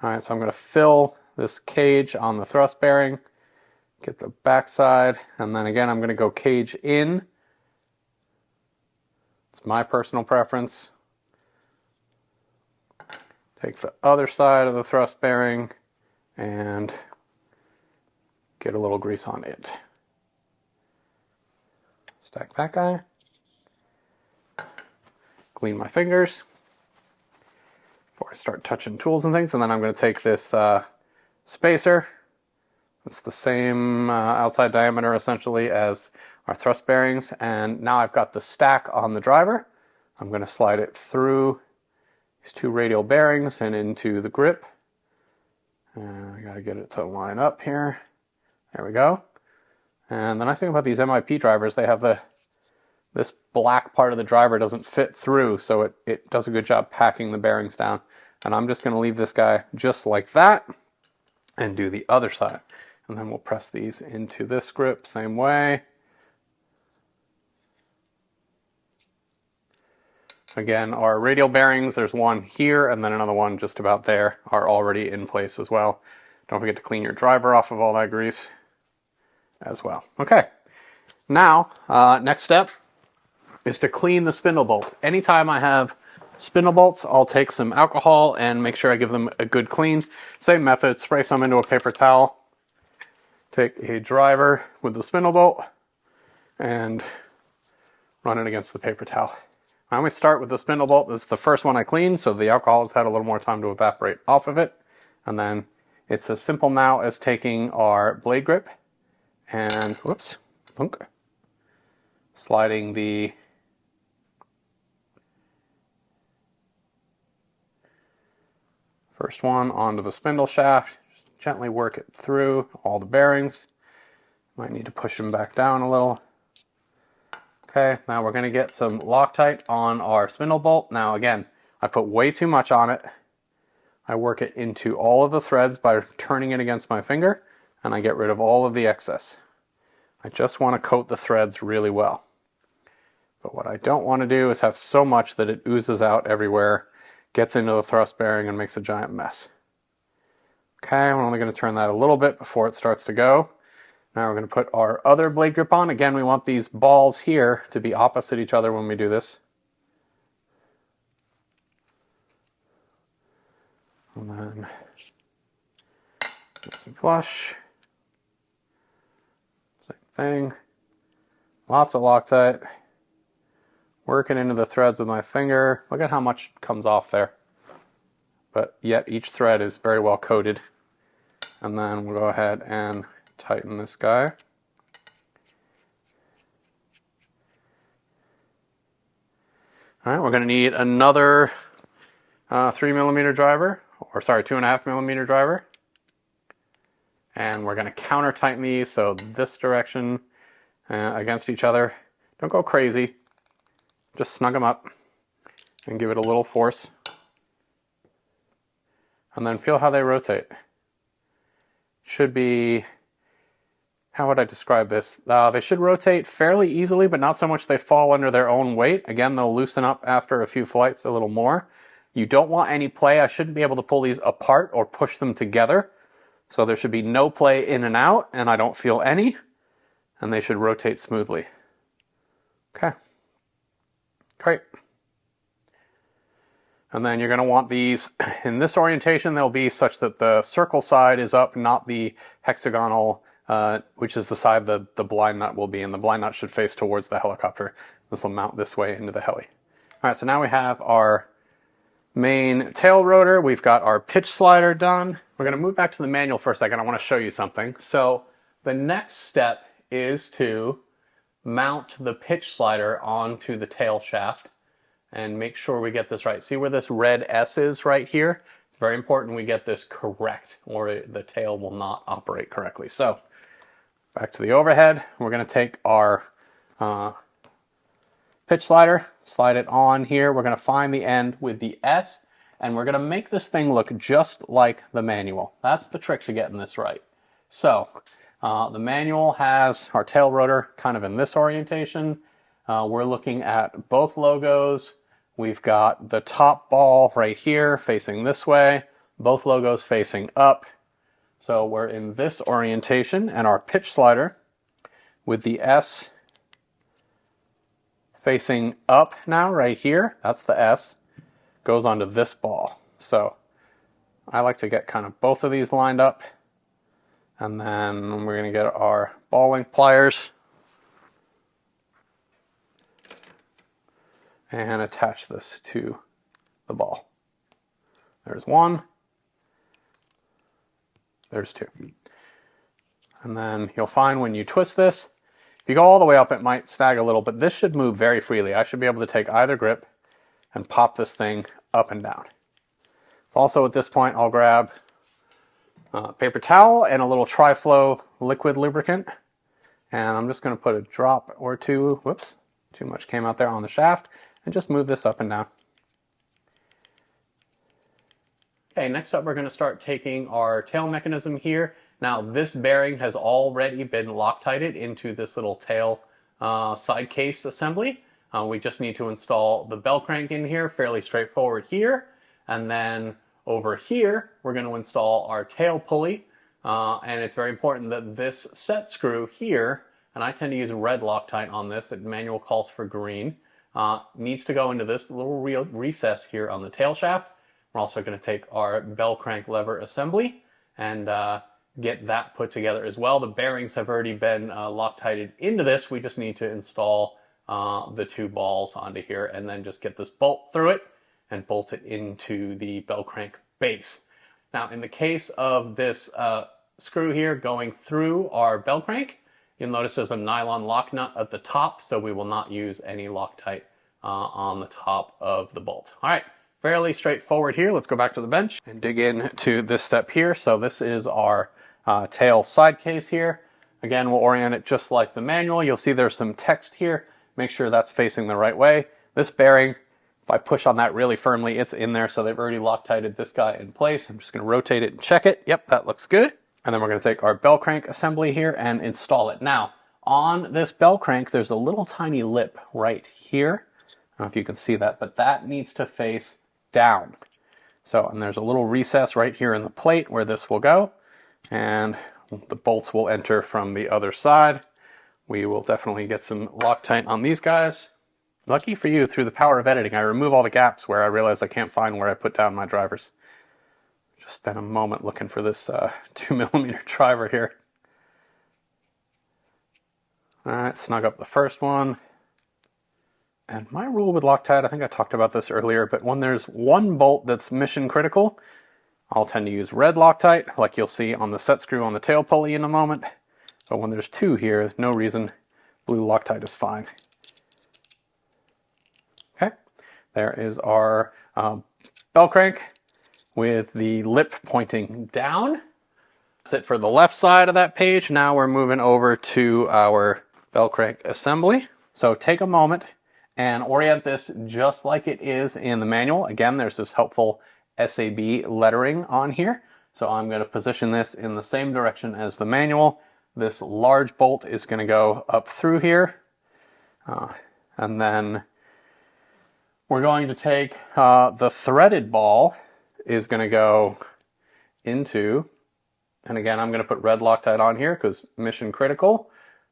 All right, so I'm going to fill this cage on the thrust bearing, get the back side, and then again, I'm going to go cage in. It's my personal preference. Take the other side of the thrust bearing and get a little grease on it. Stack that guy. Clean my fingers before I start touching tools and things. And then I'm going to take this spacer It's the same outside diameter essentially as our thrust bearings. And now I've got the stack on the driver. I'm going to slide it through these two radial bearings and into the grip. I got to get it to line up here. There we go. And the nice thing about these MIP drivers, they have this black part of the driver doesn't fit through, so it does a good job packing the bearings down. And I'm just going to leave this guy just like that and do the other side. And then we'll press these into this grip same way. Again, our radial bearings, there's one here and then another one just about there, are already in place as well. Don't forget to clean your driver off of all that grease as well. Okay, now next step is to clean the spindle bolts. Anytime I have spindle bolts, I'll take some alcohol and make sure I give them a good clean. Same method, spray some into a paper towel, take a driver with the spindle bolt and run it against the paper towel. I always start with the spindle bolt. This is the first one I clean, so the alcohol has had a little more time to evaporate off of it. And then it's as simple now as taking our blade grip and, whoops, thunk, sliding the first one onto the spindle shaft. Just gently work it through all the bearings. Might need to push them back down a little. Okay, now we're going to get some Loctite on our spindle bolt. Now again, I put way too much on it. I work it into all of the threads by turning it against my finger, and I get rid of all of the excess. I just want to coat the threads really well. But what I don't want to do is have so much that it oozes out everywhere, gets into the thrust bearing, and makes a giant mess. Okay, I'm only going to turn that a little bit before it starts to go. Now we're going to put our other blade grip on. Again, we want these balls here to be opposite each other when we do this. And then nice and flush. Same thing. Lots of Loctite. Working into the threads with my finger. Look at how much comes off there. But yet each thread is very well coated. And then we'll go ahead and tighten this guy. All right, we're going to need another 3mm driver, or sorry, 2.5mm driver. And we're going to counter tighten these, so this direction against each other. Don't go crazy. Just snug them up and give it a little force. And then feel how they rotate. Should be, how would I describe this? They should rotate fairly easily, but not so much they fall under their own weight. Again, they'll loosen up after a few flights a little more. You don't want any play. I shouldn't be able to pull these apart or push them together. So there should be no play in and out, and I don't feel any. And they should rotate smoothly. Okay. Great. And then you're going to want these, in this orientation, they'll be such that the circle side is up, not the hexagonal, which is the side that the blind nut will be, and the blind nut should face towards the helicopter. This will mount this way into the heli. All right, so now we have our main tail rotor. We've got our pitch slider done. We're going to move back to the manual for a second. I want to show you something. So the next step is to mount the pitch slider onto the tail shaft and make sure we get this right. See where this red S is right here? It's very important we get this correct, or the tail will not operate correctly. So back to the overhead. We're going to take our pitch slider, slide it on here. We're going to find the end with the S, and we're going to make this thing look just like the manual. That's the trick to getting this right. So the manual has our tail rotor kind of in this orientation. We're looking at both logos. We've got the top ball right here facing this way, both logos facing up. So we're in this orientation, and our pitch slider with the S facing up now right here, that's the S, goes onto this ball. So I like to get kind of both of these lined up, and then we're going to get our ball length pliers and attach this to the ball. There's one, there's two. And then you'll find when you twist this, if you go all the way up, it might snag a little, but this should move very freely. I should be able to take either grip and pop this thing up and down. So also at this point, I'll grab a paper towel and a little tri-flow liquid lubricant. And I'm just going to put a drop or two, whoops, too much came out there, on the shaft, and just move this up and down. Okay, next up we're going to start taking our tail mechanism here. Now this bearing has already been Loctited into this little tail side case assembly. We just need to install the bell crank in here, fairly straightforward here. And then over here, we're going to install our tail pulley. And it's very important that this set screw here, and I tend to use red Loctite on this, the manual calls for green, needs to go into this little recess here on the tail shaft. We're also going to take our bell crank lever assembly and get that put together as well. The bearings have already been Loctited into this. We just need to install the two balls onto here and then just get this bolt through it and bolt it into the bell crank base. Now in the case of this screw here going through our bell crank, you'll notice there's a nylon lock nut at the top, so we will not use any Loctite on the top of the bolt. All right, fairly straightforward here. Let's go back to the bench and dig into this step here. So this is our tail side case here. Again, we'll orient it just like the manual. You'll see there's some text here. Make sure that's facing the right way. This bearing, if I push on that really firmly, it's in there, so they've already Loctited this guy in place. I'm just going to rotate it and check it. Yep, that looks good. And then we're going to take our bell crank assembly here and install it. Now, on this bell crank, there's a little tiny lip right here. I don't know if you can see that, but that needs to face down. So, and there's a little recess right here in the plate where this will go, and the bolts will enter from the other side. We will definitely get some Loctite on these guys. Lucky for you, through the power of editing, I remove all the gaps where I realize I can't find where I put down my drivers. Just spent a moment looking for this 2mm driver here. All right, snug up the first one. And my rule with Loctite, I think I talked about this earlier, but when there's one bolt that's mission critical, I'll tend to use red Loctite, like you'll see on the set screw on the tail pulley in a moment. But when there's two here, there's no reason, blue Loctite is fine. Okay, there is our bell crank with the lip pointing down. That's it for the left side of that page. Now we're moving over to our bell crank assembly. So take a moment and orient this just like it is in the manual. Again, there's this helpful SAB lettering on here. So I'm going to position this in the same direction as the manual. This large bolt is going to go up through here. And then we're going to take the threaded ball is going to go into, and again, I'm going to put red Loctite on here because mission critical.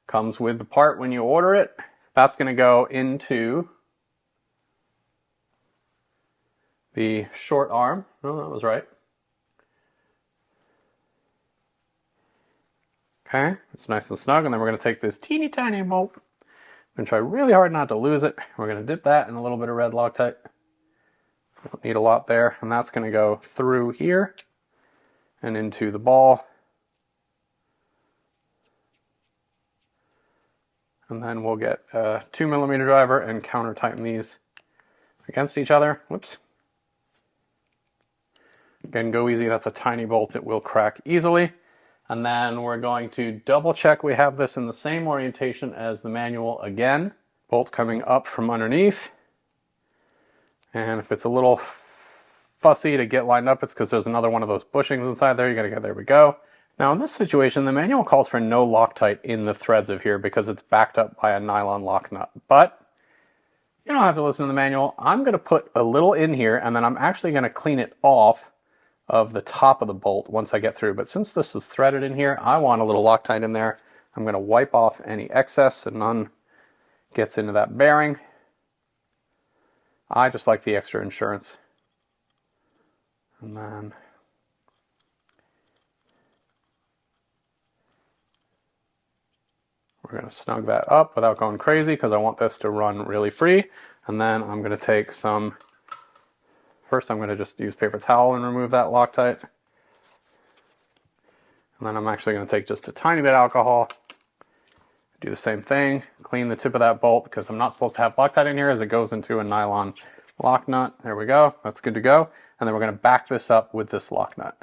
Comes with the part when you order it. That's going to go into the short arm. Oh, that was right. Okay, it's nice and snug, and then we're going to take this teeny tiny bolt. I'm going to try really hard not to lose it. We're going to dip that in a little bit of red Loctite. Don't need a lot there, and that's going to go through here and into the ball. And then we'll get a 2mm driver and counter tighten these against each other. Whoops. Again, go easy. That's a tiny bolt. It will crack easily. And then we're going to double check we have this in the same orientation as the manual again. Bolt coming up from underneath. And if it's a little fussy to get lined up, it's because there's another one of those bushings inside there. You gotta get, there we go. Now in this situation, the manual calls for no Loctite in the threads of here because it's backed up by a nylon lock nut. But you don't have to listen to the manual. I'm going to put a little in here, and then I'm actually going to clean it off of the top of the bolt once I get through. But since this is threaded in here, I want a little Loctite in there. I'm going to wipe off any excess so none gets into that bearing. I just like the extra insurance. And then we're going to snug that up without going crazy because I want this to run really free. And then I'm going to take some, first I'm going to just use paper towel and remove that Loctite. And then I'm actually going to take just a tiny bit of alcohol, do the same thing, clean the tip of that bolt because I'm not supposed to have Loctite in here as it goes into a nylon lock nut. There we go, that's good to go. And then we're going to back this up with this lock nut.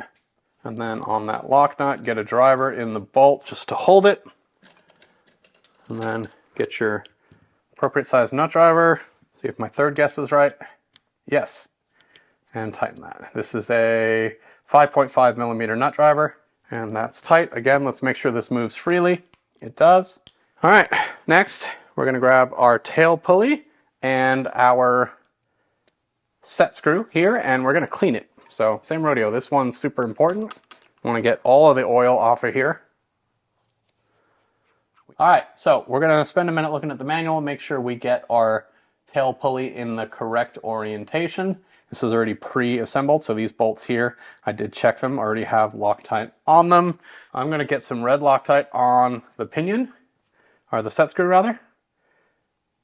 And then on that lock nut, get a driver in the bolt just to hold it. And then get your appropriate size nut driver. See if my third guess is right. Yes. And tighten that. This is a 5.5 millimeter nut driver. And that's tight. Again, let's make sure this moves freely. It does. All right, next we're going to grab our tail pulley and our set screw here, and we're going to clean it. So same rodeo, this one's super important. I want to get all of the oil off of here. All right, so we're going to spend a minute looking at the manual, make sure we get our tail pulley in the correct orientation. This is already pre-assembled, so these bolts here, I did check them, already have Loctite on them. I'm going to get some red Loctite on the pinion, or the set screw rather.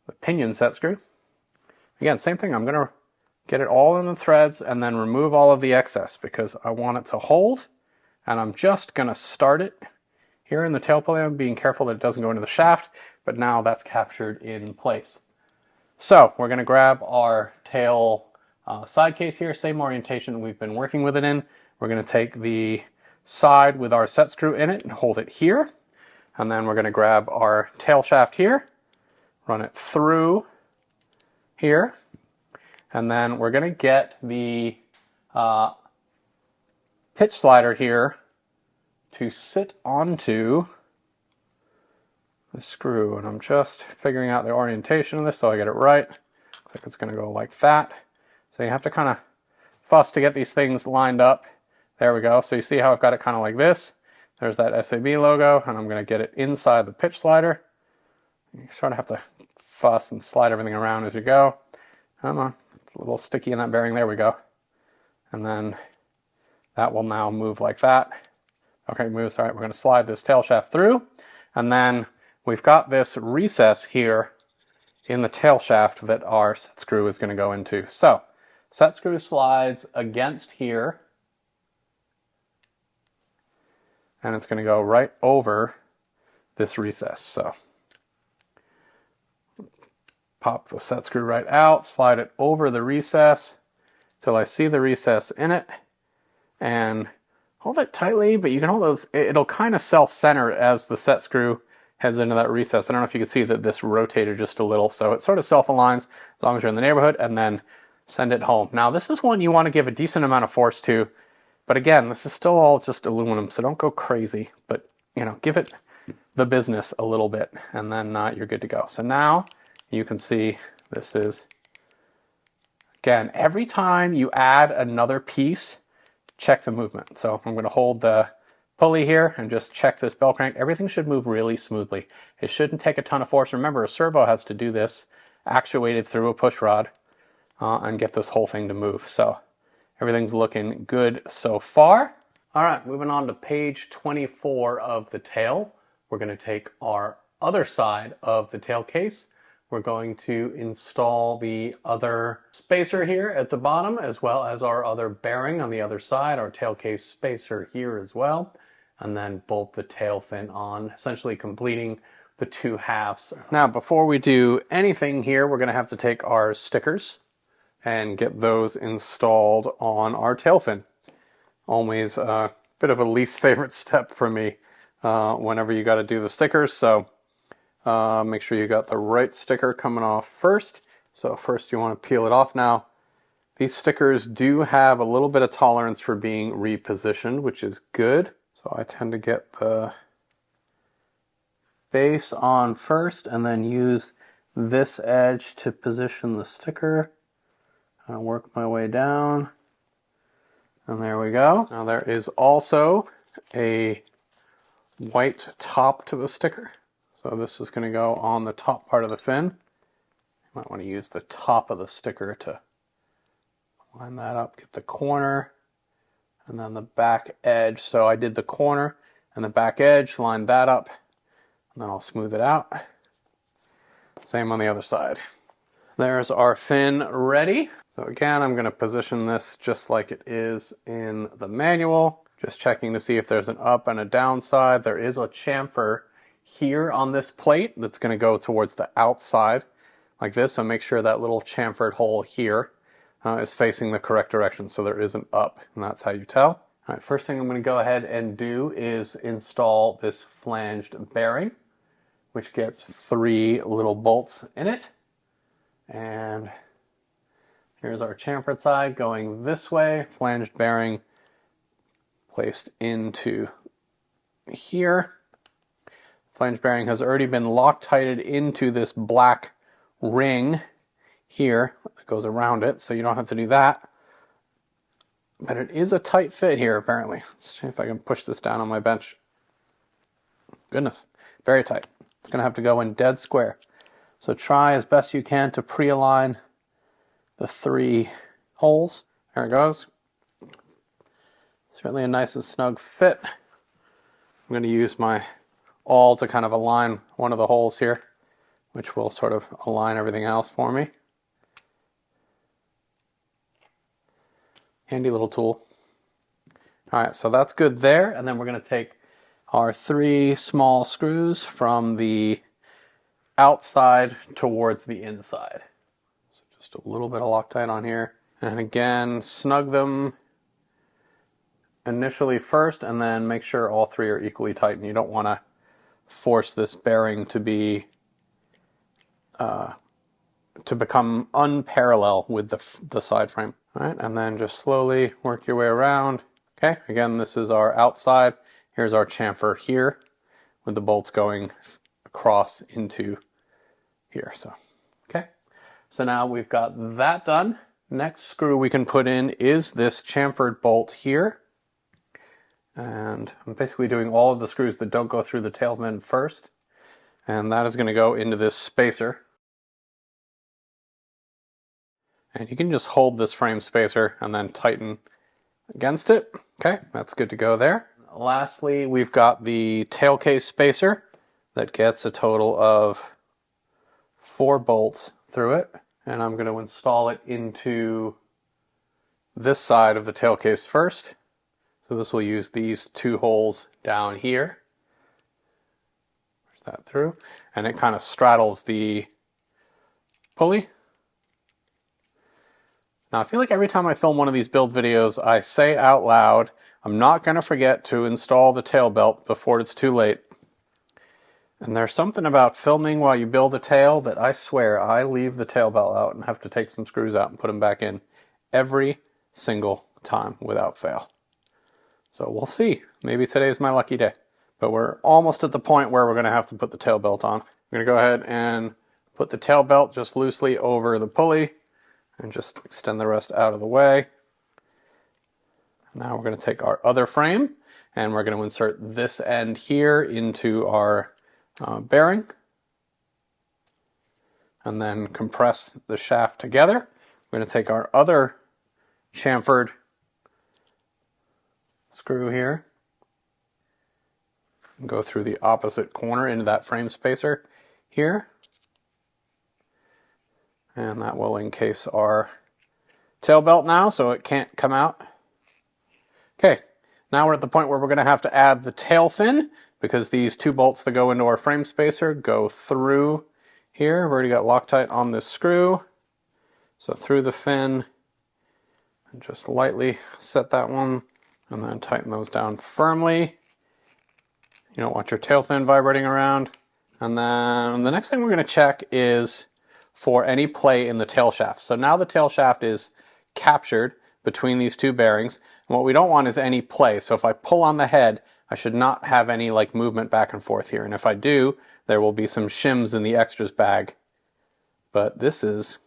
The pinion set screw. Again, same thing, I'm going to get it all in the threads and then remove all of the excess because I want it to hold. And I'm just going to start it here in the tail pulley. I'm being careful that it doesn't go into the shaft, but now that's captured in place. So we're going to grab our tail side case here, same orientation we've been working with it in. We're going to take the side with our set screw in it and hold it here. And then we're going to grab our tail shaft here, run it through here. And then we're going to get the pitch slider here to sit onto the screw. And I'm just figuring out the orientation of this so I get it right. Looks like it's going to go like that. So you have to kind of fuss to get these things lined up. There we go. So you see how I've got it kind of like this. There's that SAB logo, and I'm going to get it inside the pitch slider. You sort of have to fuss and slide everything around as you go. Come on. It's a little sticky in that bearing. There we go. And then that will now move like that. Okay, moves. All right, we're going to slide this tail shaft through. And then we've got this recess here in the tail shaft that our set screw is going to go into. So, set screw slides against here. And it's going to go right over this recess. So, pop the set screw right out, slide it over the recess till I see the recess in it, and hold it tightly, but you can hold those, it'll kind of self-center as the set screw heads into that recess. I don't know if you can see that this rotated just a little, so it sort of self-aligns as long as you're in the neighborhood, and then send it home. Now this is one you want to give a decent amount of force to, but again, this is still all just aluminum, so don't go crazy, but you know, give it the business a little bit, and then you're good to go. So now you can see this is, again, every time you add another piece, check the movement. So I'm going to hold the pulley here and just check this bell crank. Everything should move really smoothly. It shouldn't take a ton of force. Remember, a servo has to do this actuated through a push rod and get this whole thing to move. So everything's looking good so far. All right, moving on to page 24 of the tail. We're going to take our other side of the tail case. We're going to install the other spacer here at the bottom, as well as our other bearing on the other side, our tail case spacer here as well, and then bolt the tail fin on, essentially completing the two halves. Now, before we do anything here, we're going to have to take our stickers and get those installed on our tail fin. Always a bit of a least favorite step for me whenever you got to do the stickers, so make sure you got the right sticker coming off first. So first you want to peel it off. Now, these stickers do have a little bit of tolerance for being repositioned, which is good. So I tend to get the base on first and then use this edge to position the sticker. I'll work my way down. And there we go. Now there is also a white top to the sticker. So this is going to go on the top part of the fin. You might want to use the top of the sticker to line that up, get the corner, and then the back edge. So I did the corner and the back edge, lined that up, and then I'll smooth it out. Same on the other side. There's our fin ready. So again, I'm going to position this just like it is in the manual. Just checking to see if there's an up and a down side. There is a chamfer here on this plate that's going to go towards the outside like this. So make sure that little chamfered hole here is facing the correct direction. So there is an up, and that's how you tell. All right, first thing I'm going to go ahead and do is install this flanged bearing, which gets 3 little bolts in it. And here's our chamfered side going this way. Flanged bearing placed into here. Flange bearing has already been Loctited into this black ring here that goes around it, so you don't have to do that. But it is a tight fit here, apparently. Let's see if I can push this down on my bench. Goodness, very tight. It's going to have to go in dead square. So try as best you can to pre-align the 3 holes. There it goes. Certainly a nice and snug fit. I'm going to use my awl to kind of align one of the holes here, which will sort of align everything else for me. Handy little tool. All right, so that's good there. And then we're going to take our 3 small screws from the outside towards the inside. So just a little bit of Loctite on here. And again, snug them initially first, and then make sure all 3 are equally tight. And you don't want to force this bearing to be to become unparallel with the side frame. All right, and then just slowly work your way around. Okay, again, this is our outside. Here's our chamfer here, with the bolts going across into here. So, okay, so now we've got that done. Next screw we can put in is this chamfered bolt here. And I'm basically doing all of the screws that don't go through the tail fin first. And that is going to go into this spacer. And you can just hold this frame spacer and then tighten against it. Okay, that's good to go there. Lastly, we've got the tail case spacer that gets a total of 4 bolts through it. And I'm going to install it into this side of the tail case first. So this will use these 2 holes down here. Push that through. And it kind of straddles the pulley. Now I feel like every time I film one of these build videos, I say out loud, I'm not going to forget to install the tail belt before it's too late. And there's something about filming while you build a tail that I swear I leave the tail belt out and have to take some screws out and put them back in every single time without fail. So we'll see. Maybe today's my lucky day. But we're almost at the point where we're going to have to put the tail belt on. I'm going to go ahead and put the tail belt just loosely over the pulley and just extend the rest out of the way. Now we're going to take our other frame and we're going to insert this end here into our bearing and then compress the shaft together. We're going to take our other chamfered screw here and go through the opposite corner into that frame spacer here, and that will encase our tail belt now so it can't come out. Okay, now we're at the point where we're going to have to add the tail fin because these 2 bolts that go into our frame spacer go through here. We've already got Loctite on this screw, so through the fin and just lightly set that one. And then tighten those down firmly. You don't want your tail fin vibrating around. And then the next thing we're going to check is for any play in the tail shaft. So now the tail shaft is captured between these 2 bearings. And what we don't want is any play. So if I pull on the head, I should not have any like movement back and forth here. And if I do, there will be some shims in the extras bag. But this is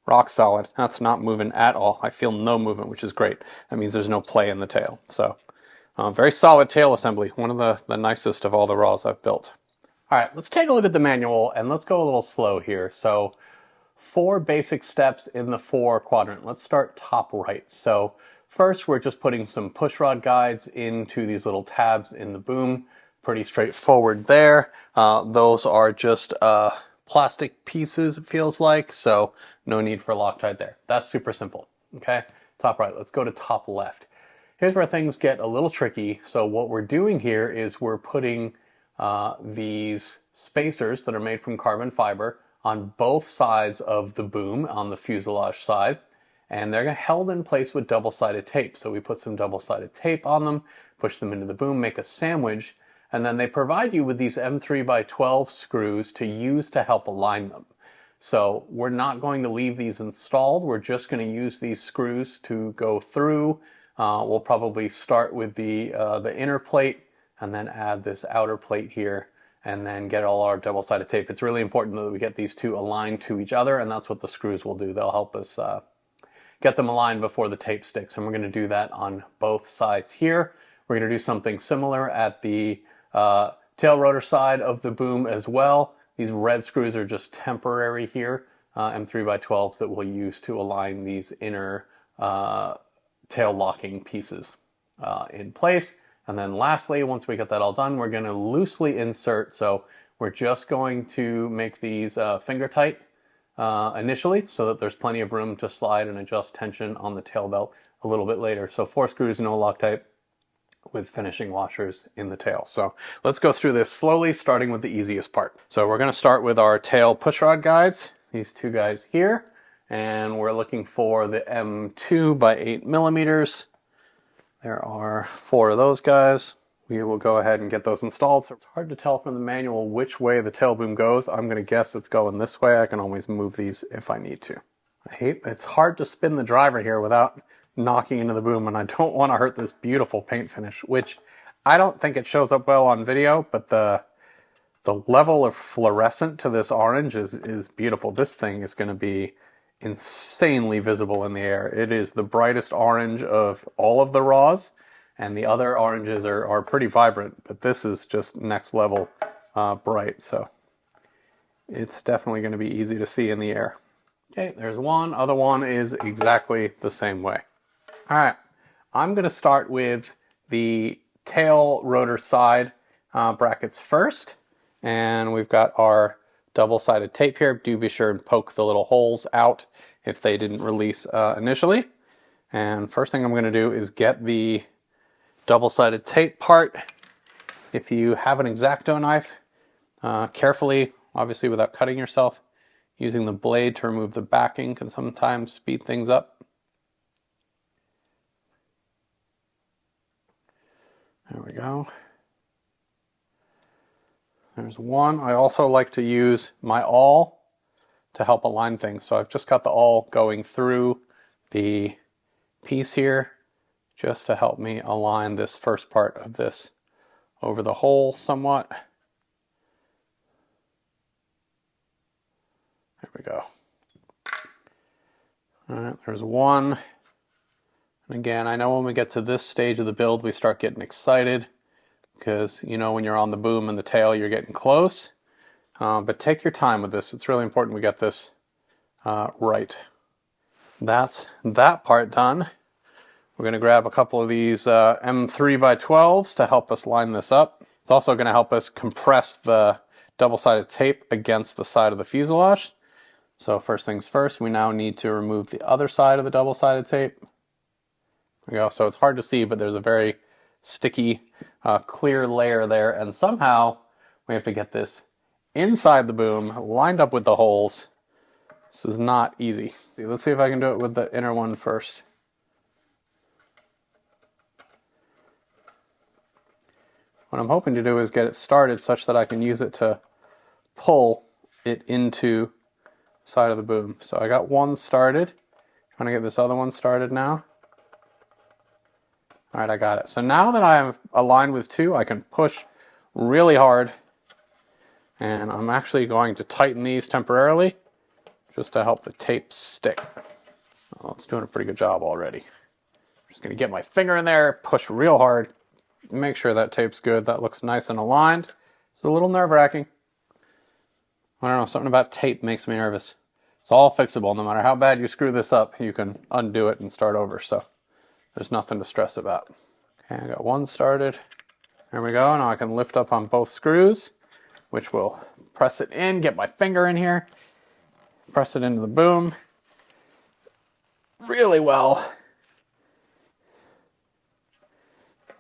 rock solid. That's not moving at all. I feel no movement, which is great. That means there's no play in the tail. So very solid tail assembly. One of the nicest of all the raws I've built. All right, let's take a look at the manual and let's go a little slow here. So 4 basic steps in the 4 quadrant. Let's start top right. So first we're just putting some push rod guides into these little tabs in the boom. Pretty straightforward there. Those are just plastic pieces, it feels like, so no need for Loctite there. That's super simple. Okay, top right. Let's go to top left. Here's where things get a little tricky. So what we're doing here is we're putting these spacers that are made from carbon fiber on both sides of the boom, on the fuselage side, and they're held in place with double-sided tape. So we put some double-sided tape on them, push them into the boom, make a sandwich, and then they provide you with these M3x12 screws to use to help align them. So we're not going to leave these installed. We're just going to use these screws to go through. We'll probably start with the inner plate and then add this outer plate here and then get all our double-sided tape. It's really important that we get these two aligned to each other, and that's what the screws will do. They'll help us get them aligned before the tape sticks, and we're going to do that on both sides here. We're going to do something similar at the tail rotor side of the boom as well. These red screws are just temporary here, M3x12s that we'll use to align these inner tail locking pieces in place. And then lastly, once we get that all done, we're going to loosely insert. So we're just going to make these finger tight initially so that there's plenty of room to slide and adjust tension on the tail belt a little bit later. So 4 screws, no Loctite, with finishing washers in the tail. So let's go through this slowly, starting with the easiest part. So we're going to start with our tail pushrod guides, these 2 guys here, and we're looking for the M2 by 8 millimeters. There are 4 of those guys. We will go ahead and get those installed. So it's hard to tell from the manual which way the tail boom goes. I'm going to guess it's going this way. I can always move these if I need to. It's hard to spin the driver here without knocking into the boom, and I don't want to hurt this beautiful paint finish, which I don't think it shows up well on video, but the level of fluorescent to this orange is beautiful. This thing is going to be insanely visible in the air. It is the brightest orange of all of the raws, and the other oranges are pretty vibrant, but this is just next level bright, so it's definitely going to be easy to see in the air. Okay, there's one. Other one is exactly the same way. All right, I'm going to start with the tail rotor side brackets first, and we've got our double-sided tape here. Do be sure and poke the little holes out if they didn't release initially. And first thing I'm going to do is get the double-sided tape part. If you have an X-Acto knife, carefully, obviously without cutting yourself, using the blade to remove the backing can sometimes speed things up. There we go. There's one. I also like to use my awl to help align things. So I've just got the awl going through the piece here just to help me align this first part of this over the hole somewhat. There we go. All right, there's one. And again, I know when we get to this stage of the build, we start getting excited because, you know, when you're on the boom and the tail, you're getting close. But take your time with this. It's really important we get this right. That's that part done. We're going to grab a couple of these M3x12s to help us line this up. It's also going to help us compress the double-sided tape against the side of the fuselage. So first things first, we now need to remove the other side of the double-sided tape. There we go. So it's hard to see, but there's a very sticky, clear layer there, and somehow we have to get this inside the boom, lined up with the holes. This is not easy. Let's see if I can do it with the inner one first. What I'm hoping to do is get it started such that I can use it to pull it into the side of the boom. So I got one started. Trying to get this other one started now. All right, I got it. So now that I'm aligned with 2, I can push really hard. And I'm actually going to tighten these temporarily just to help the tape stick. Well, it's doing a pretty good job already. Just going to get my finger in there, push real hard, make sure that tape's good. That looks nice and aligned. It's a little nerve-wracking. I don't know, something about tape makes me nervous. It's all fixable. No matter how bad you screw this up, you can undo it and start over. So there's nothing to stress about. Okay, I got one started. There we go. Now I can lift up on both screws, which will press it in, get my finger in here, press it into the boom really well.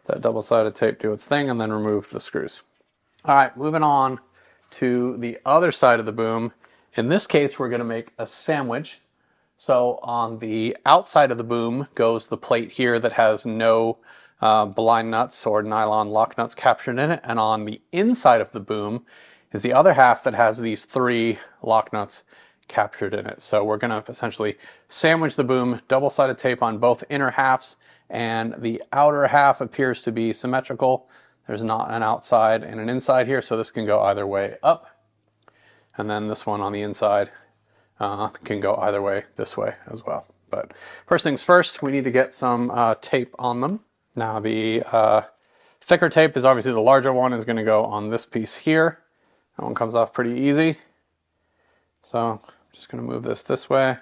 that double-sided tape do its thing, and then remove the screws. All right, moving on to the other side of the boom. In this case, we're going to make a sandwich. So on the outside of the boom goes the plate here that has no blind nuts or nylon lock nuts captured in it, and on the inside of the boom is the other half that has these 3 lock nuts captured in it. So we're going to essentially sandwich the boom, double-sided tape on both inner halves, and the outer half appears to be symmetrical. There's not an outside and an inside here, so this can go either way up. And then this one on the inside can go either way, this way as well. But first things first, we need to get some tape on them. Now the thicker tape is obviously the larger one, is going to go on this piece here. That one comes off pretty easy. So I'm just going to move this way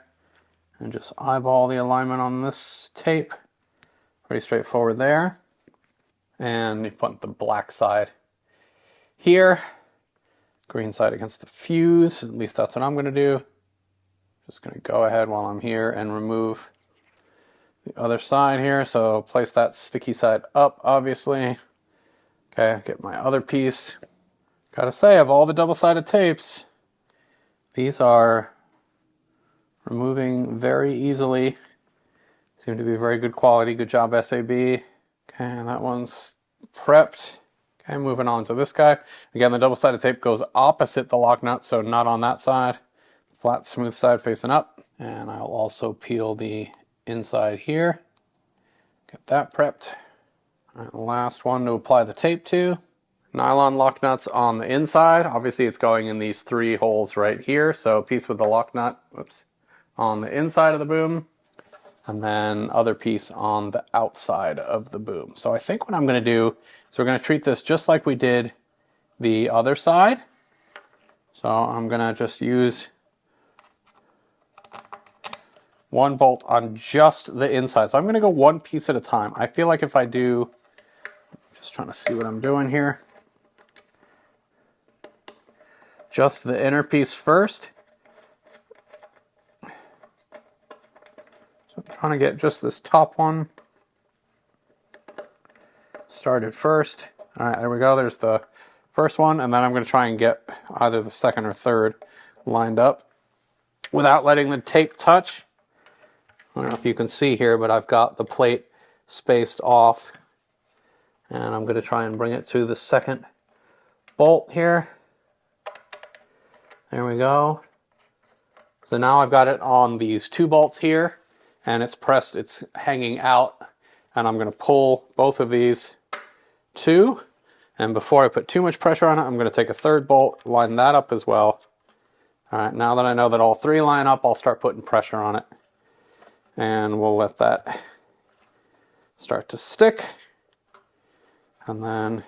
and just eyeball the alignment on this tape. Pretty straightforward there. And you put the black side here, green side against the fuse. At least that's what I'm going to do. Just going to go ahead while I'm here and remove the other side here. So place that sticky side up, obviously. Okay, get my other piece. Gotta say, of all the double-sided tapes, these are removing very easily. Seem to be very good quality. Good job, SAB. Okay, that one's prepped. Okay, moving on to this guy. Again, the double-sided tape goes opposite the lock nut, so not on that side. Flat, smooth side facing up. And I'll also peel the inside here. Get that prepped. All right, last one to apply the tape to. Nylon lock nuts on the inside. Obviously it's going in these 3 holes right here. So a piece with the lock nut, whoops, on the inside of the boom. And then other piece on the outside of the boom. So I think what I'm going to do is we're going to treat this just like we did the other side. So I'm going to just use 1 bolt on just the inside. So I'm going to go 1 piece at a time. I feel like if I do, just trying to see what I'm doing here. Just the inner piece first. So I'm trying to get just this top one started first. All right, there we go. There's the first one, and then I'm going to try and get either the second or third lined up without letting the tape touch. I don't know if you can see here, but I've got the plate spaced off, and I'm going to try and bring it to the second bolt here. There we go. So now I've got it on these 2 bolts here, and it's pressed, it's hanging out, and I'm going to pull both of these 2, and before I put too much pressure on it, I'm going to take a 3rd bolt, line that up as well. All right, now that I know that all 3 line up, I'll start putting pressure on it, and we'll let that start to stick, and then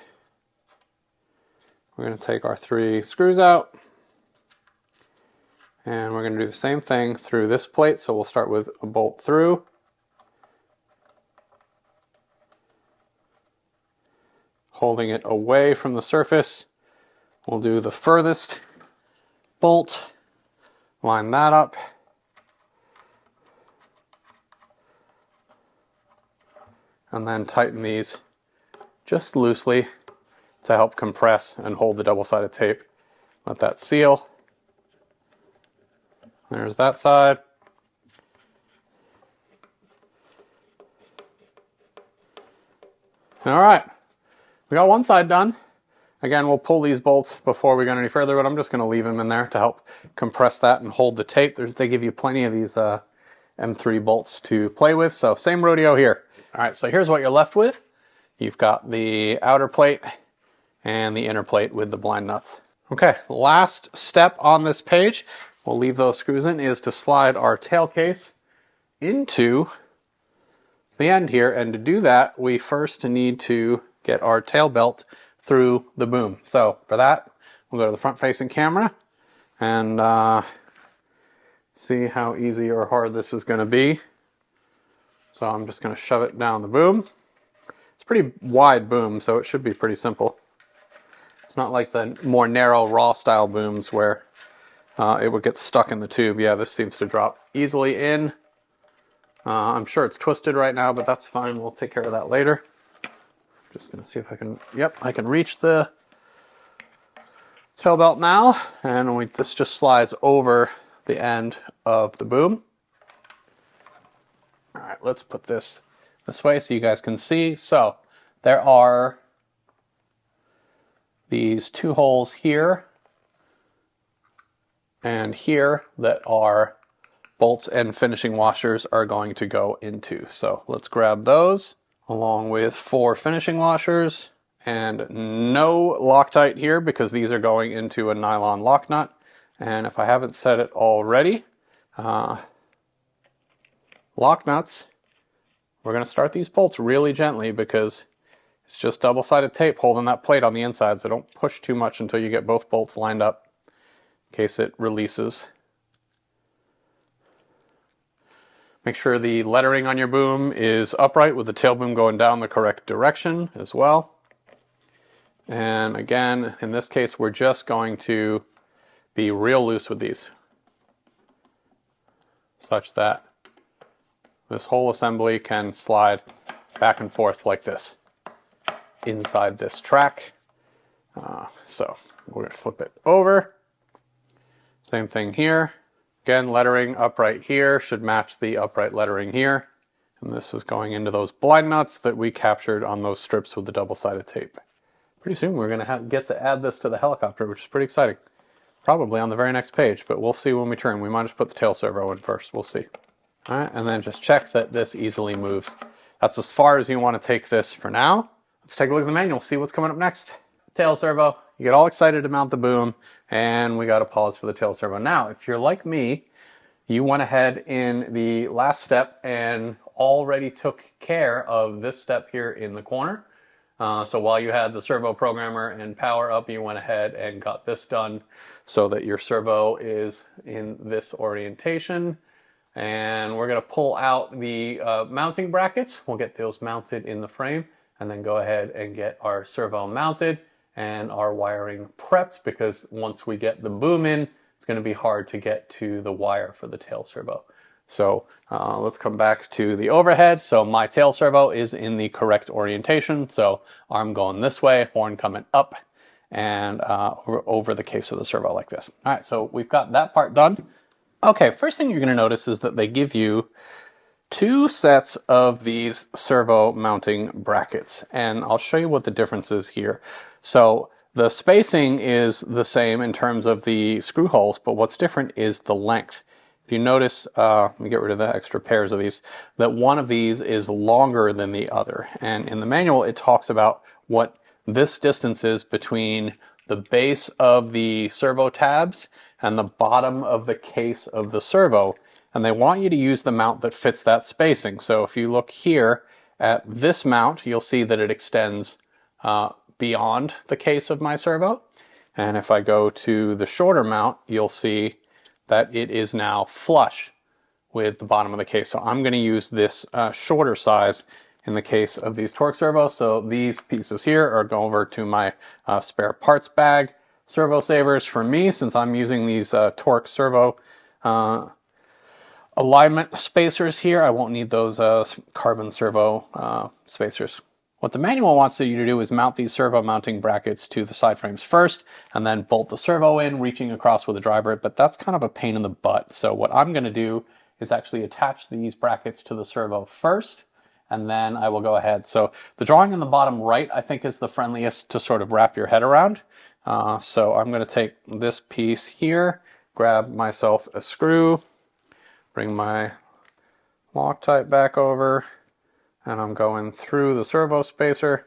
we're going to take our 3 screws out. And we're going to do the same thing through this plate. So we'll start with a bolt through. Holding it away from the surface. We'll do the furthest bolt. Line that up. And then tighten these just loosely to help compress and hold the double-sided tape. Let that seal. There's that side. All right, we got one side done. Again, we'll pull these bolts before we go any further, but I'm just going to leave them in there to help compress that and hold the tape. They give you plenty of these M3 bolts to play with, so same rodeo here. All right, so here's what you're left with. You've got the outer plate and the inner plate with the blind nuts. Okay, last step on this page, we'll leave those screws in, is to slide our tail case into the end here. And to do that, we first need to get our tail belt through the boom. So for that, we'll go to the front-facing camera and see how easy or hard this is going to be. So I'm just going to shove it down the boom. It's a pretty wide boom, so it should be pretty simple. It's not like the more narrow raw style booms where it would get stuck in the tube. Yeah, this seems to drop easily in. I'm sure it's twisted right now, but that's fine. We'll take care of that later. Just gonna see if I can, yep, I can reach the tail belt now, and this just slides over the end of the boom. All right, let's put this way so you guys can see. So there are these two holes here and here that are bolts and finishing washers are going to go into. So let's grab those along with 4 finishing washers, and no Loctite here because these are going into a nylon lock nut. And if I haven't said it already, lock nuts, we're going to start these bolts really gently because it's just double-sided tape holding that plate on the inside, so don't push too much until you get both bolts lined up in case it releases. Make sure the lettering on your boom is upright with the tail boom going down the correct direction as well. And again, in this case, we're just going to be real loose with these, such that this whole assembly can slide back and forth like this inside this track. So we're going to flip it over. Same thing here. Again, lettering upright here should match the upright lettering here. And this is going into those blind nuts that we captured on those strips with the double-sided tape. Pretty soon we're going to get to add this to the helicopter, which is pretty exciting. Probably on the very next page, but we'll see when we turn. We might just put the tail servo in first. We'll see. All right, and then just check that this easily moves. That's as far as you want to take this for now. Let's take a look at the manual, see what's coming up next. Tail servo. You get all excited to mount the boom, and we got to pause for the tail servo. Now, if you're like me, you went ahead in the last step and already took care of this step here in the corner. So while you had the servo programmer and power up, you went ahead and got this done so that your servo is in this orientation. And we're going to pull out the mounting brackets. We'll get those mounted in the frame and then go ahead and get our servo mounted and our wiring prepped, because once we get the boom in, it's going to be hard to get to the wire for the tail servo. So let's come back to the overhead. So my tail servo is in the correct orientation. So arm going this way, horn coming up, and over the case of the servo like this. All right, so we've got that part done. Okay, first thing you're going to notice is that they give you 2 sets of these servo mounting brackets, and I'll show you what the difference is here. So the spacing is the same in terms of the screw holes, but what's different is the length. If you notice, let me get rid of the extra pairs of these, that one of these is longer than the other. And in the manual, it talks about what this distance is between the base of the servo tabs and the bottom of the case of the servo. And they want you to use the mount that fits that spacing. So if you look here at this mount, you'll see that it extends beyond the case of my servo. And if I go to the shorter mount, you'll see that it is now flush with the bottom of the case. So I'm going to use this shorter size in the case of these torque servos. So these pieces here are going over to my spare parts bag. Servo savers for me, since I'm using these torque servo alignment spacers here. I won't need those carbon servo spacers. What the manual wants you to do is mount these servo mounting brackets to the side frames first, and then bolt the servo in, reaching across with a driver, but that's kind of a pain in the butt. So what I'm going to do is actually attach these brackets to the servo first, and then I will go ahead. So the drawing on the bottom right, I think, is the friendliest to sort of wrap your head around. So I'm going to take this piece here, grab myself a screw, bring my Loctite back over, and I'm going through the servo spacer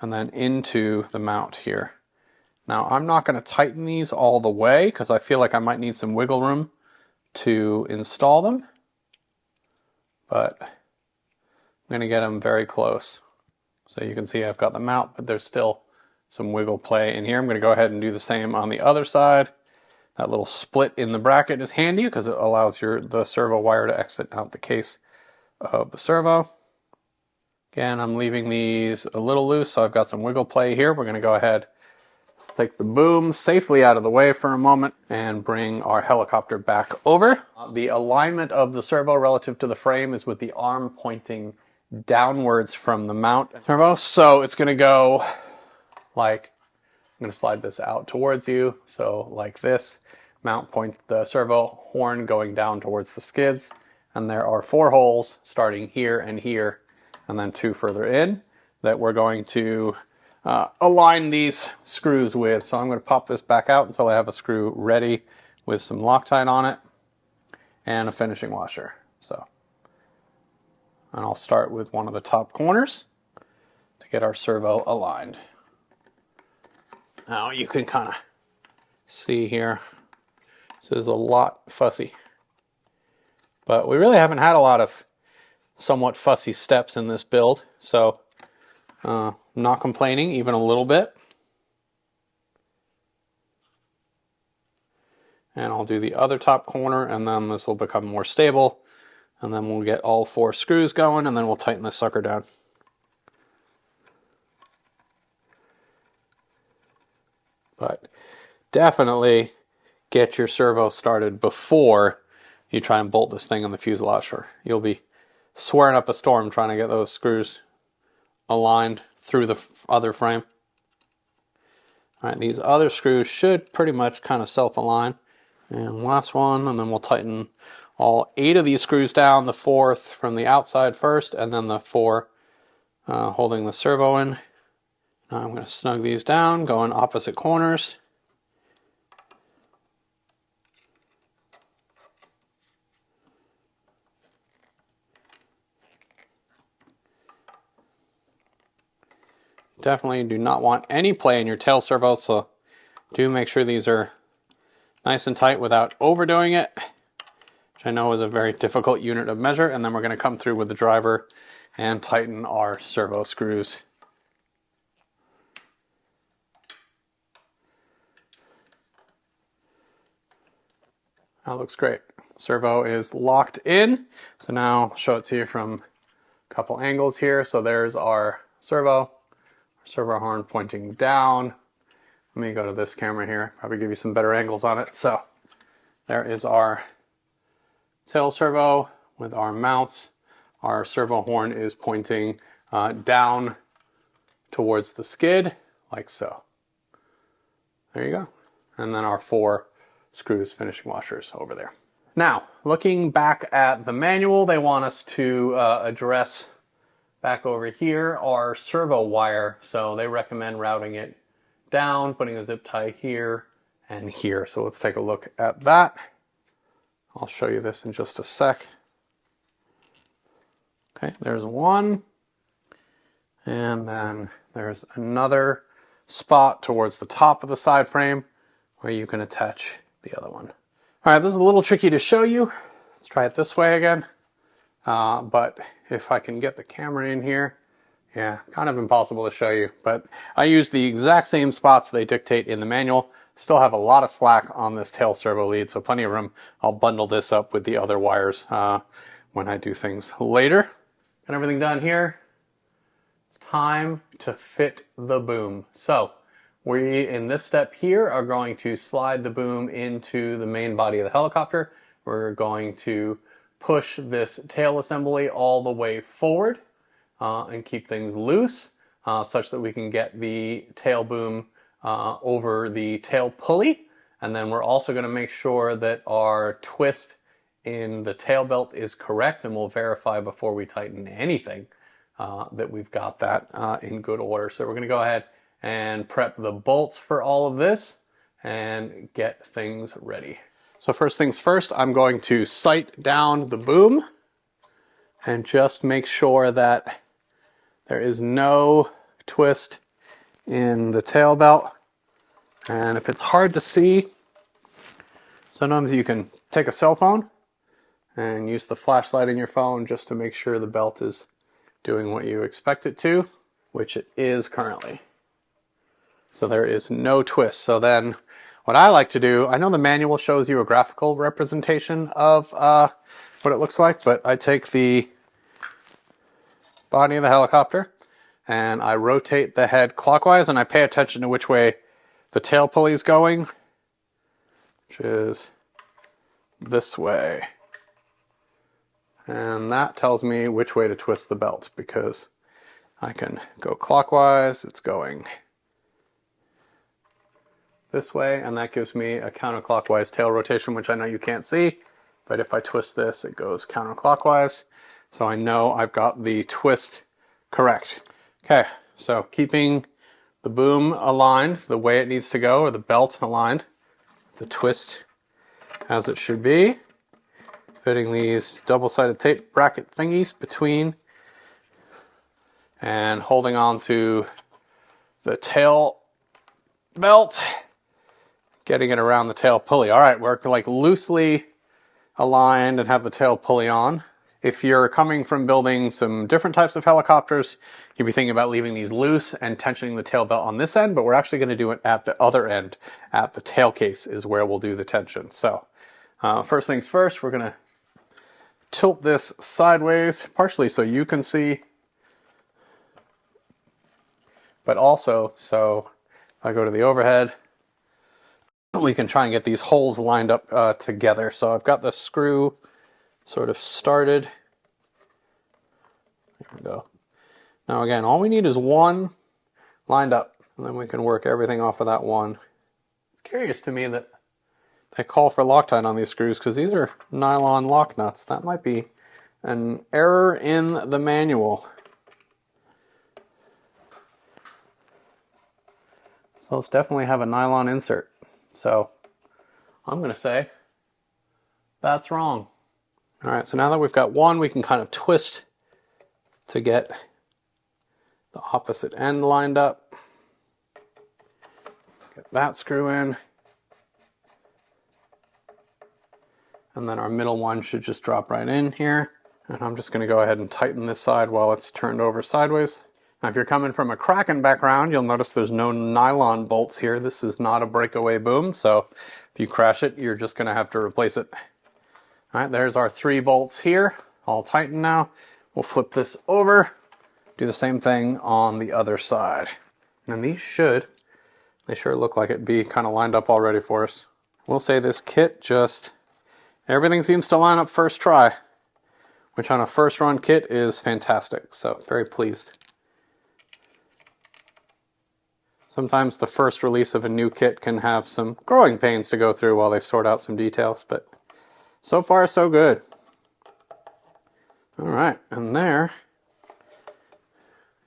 and then into the mount here. Now I'm not going to tighten these all the way because I feel like I might need some wiggle room to install them, but I'm going to get them very close. So you can see I've got the mount, but there's still some wiggle play in here. I'm going to go ahead and do the same on the other side. That little split in the bracket is handy because it allows the servo wire to exit out the case of the servo. Again, I'm leaving these a little loose, so I've got some wiggle play here. We're going to go ahead, let's take the boom safely out of the way for a moment and bring our helicopter back over. The alignment of the servo relative to the frame is with the arm pointing downwards from the mount servo. So it's going to go like, I'm going to slide this out towards you. So like this, mount point the servo horn going down towards the skids. And there are 4 holes starting here, and then 2 further in that we're going to align these screws with. So I'm going to pop this back out until I have a screw ready with some Loctite on it and a finishing washer. And I'll start with one of the top corners to get our servo aligned. Now you can kind of see here, this is a lot fussy. But we really haven't had a lot of somewhat fussy steps in this build, so I'm not complaining even a little bit. And I'll do the other top corner, and then this will become more stable. And then we'll get all 4 screws going, and then we'll tighten this sucker down. But definitely get your servo started before you try and bolt this thing on the fuselage, or you'll be swearing up a storm trying to get those screws aligned through the other frame. All right, these other screws should pretty much kind of self-align. And last one, and then we'll tighten all 8 of these screws down, the 4th from the outside first, and then the 4 holding the servo in. Now I'm going to snug these down, go in opposite corners. Definitely do not want any play in your tail servo, so do make sure these are nice and tight without overdoing it, which I know is a very difficult unit of measure. And then we're going to come through with the driver and tighten our servo screws. That looks great. Servo is locked in. So now I'll show it to you from a couple angles here. So there's our servo horn pointing down. Let me go to this camera here, probably give you some better angles on it. So there is our tail servo with our mounts. Our servo horn is pointing down towards the skid, like so. There you go. And then our 4 screws, finishing washers over there. Now, looking back at the manual, they want us to address back over here our servo wire. So they recommend routing it down, putting a zip tie here and here. So let's take a look at that. I'll show you this in just a sec. Okay, there's one. And then there's another spot towards the top of the side frame where you can attach the other one. All right, this is a little tricky to show you. Let's try it this way again. But if I can get the camera in here, yeah, kind of impossible to show you. But I use the exact same spots they dictate in the manual. Still have a lot of slack on this tail servo lead, so plenty of room. I'll bundle this up with the other wires when I do things later. Got everything done here. It's time to fit the boom. So we, in this step here, are going to slide the boom into the main body of the helicopter. We're going to push this tail assembly all the way forward and keep things loose such that we can get the tail boom over the tail pulley. And then we're also going to make sure that our twist in the tail belt is correct, and we'll verify before we tighten anything that we've got that in good order. So we're going to go ahead and prep the bolts for all of this and get things ready. So first things first, I'm going to sight down the boom and just make sure that there is no twist in the tail belt. And if it's hard to see, sometimes you can take a cell phone and use the flashlight in your phone just to make sure the belt is doing what you expect it to, which it is currently. So there is no twist. So then what I like to do, I know the manual shows you a graphical representation of what it looks like, but I take the body of the helicopter and I rotate the head clockwise, and I pay attention to which way the tail pulley is going, which is this way. And that tells me which way to twist the belt, because I can go clockwise, it's going this way, and that gives me a counterclockwise tail rotation, which I know you can't see, but if I twist this, it goes counterclockwise. So I know I've got the twist correct. Okay, so keeping the boom aligned the way it needs to go, or the belt aligned, the twist as it should be. Fitting these double-sided tape bracket thingies between and holding on to the tail belt, getting it around the tail pulley. All right, we're like loosely aligned and have the tail pulley on. If you're coming from building some different types of helicopters, you'd be thinking about leaving these loose and tensioning the tail belt on this end, but we're actually going to do it at the other end. At the tail case is where we'll do the tension. So first things first, we're going to tilt this sideways, partially so you can see, but also so if I go to the overhead, we can try and get these holes lined up together. So I've got the screw sort of started. There we go. Now again, all we need is one lined up, and then we can work everything off of that one. It's curious to me that they call for Loctite on these screws, because these are nylon lock nuts. That might be an error in the manual. So those definitely have a nylon insert. So I'm going to say that's wrong. All right, so now that we've got one, we can kind of twist to get the opposite end lined up. Get that screw in. And then our middle one should just drop right in here. And I'm just going to go ahead and tighten this side while it's turned over sideways. Now, if you're coming from a Kraken background, you'll notice there's no nylon bolts here. This is not a breakaway boom, so if you crash it, you're just going to have to replace it. All right, there's our 3 bolts here, all tightened now. We'll flip this over, do the same thing on the other side. And these they sure look like it'd be kind of lined up already for us. We'll say this kit everything seems to line up first try, which on a first run kit is fantastic, so very pleased. Sometimes the first release of a new kit can have some growing pains to go through while they sort out some details, but so far so good. All right, and there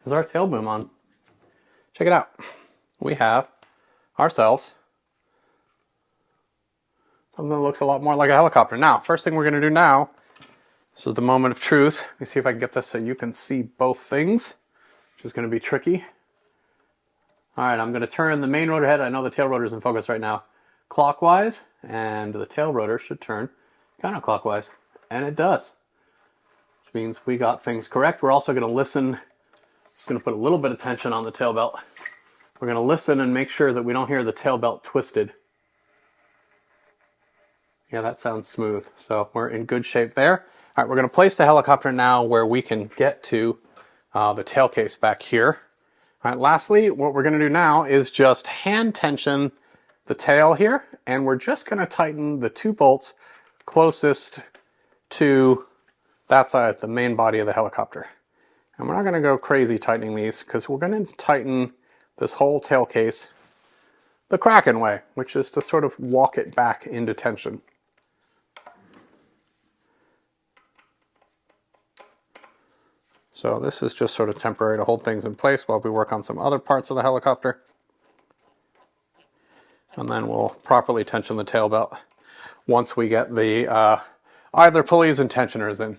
is our tail boom on. Check it out. We have ourselves something that looks a lot more like a helicopter. Now, first thing we're going to do now, this is the moment of truth. Let me see if I can get this so you can see both things, which is going to be tricky. All right, I'm going to turn the main rotor head. I know the tail rotor is in focus right now, clockwise, and the tail rotor should turn counterclockwise, and it does, which means we got things correct. We're also going to listen. I'm going to put a little bit of tension on the tail belt. We're going to listen and make sure that we don't hear the tail belt twisted. Yeah, that sounds smooth. So we're in good shape there. All right, we're going to place the helicopter now where we can get to the tail case back here. All right, lastly, what we're going to do now is just hand tension the tail here, and we're just going to tighten the 2 bolts closest to that side, the main body of the helicopter. And we're not going to go crazy tightening these, because we're going to tighten this whole tail case the Kraken way, which is to sort of walk it back into tension. So this is just sort of temporary to hold things in place while we work on some other parts of the helicopter. And then we'll properly tension the tail belt once we get the either pulleys and tensioners in.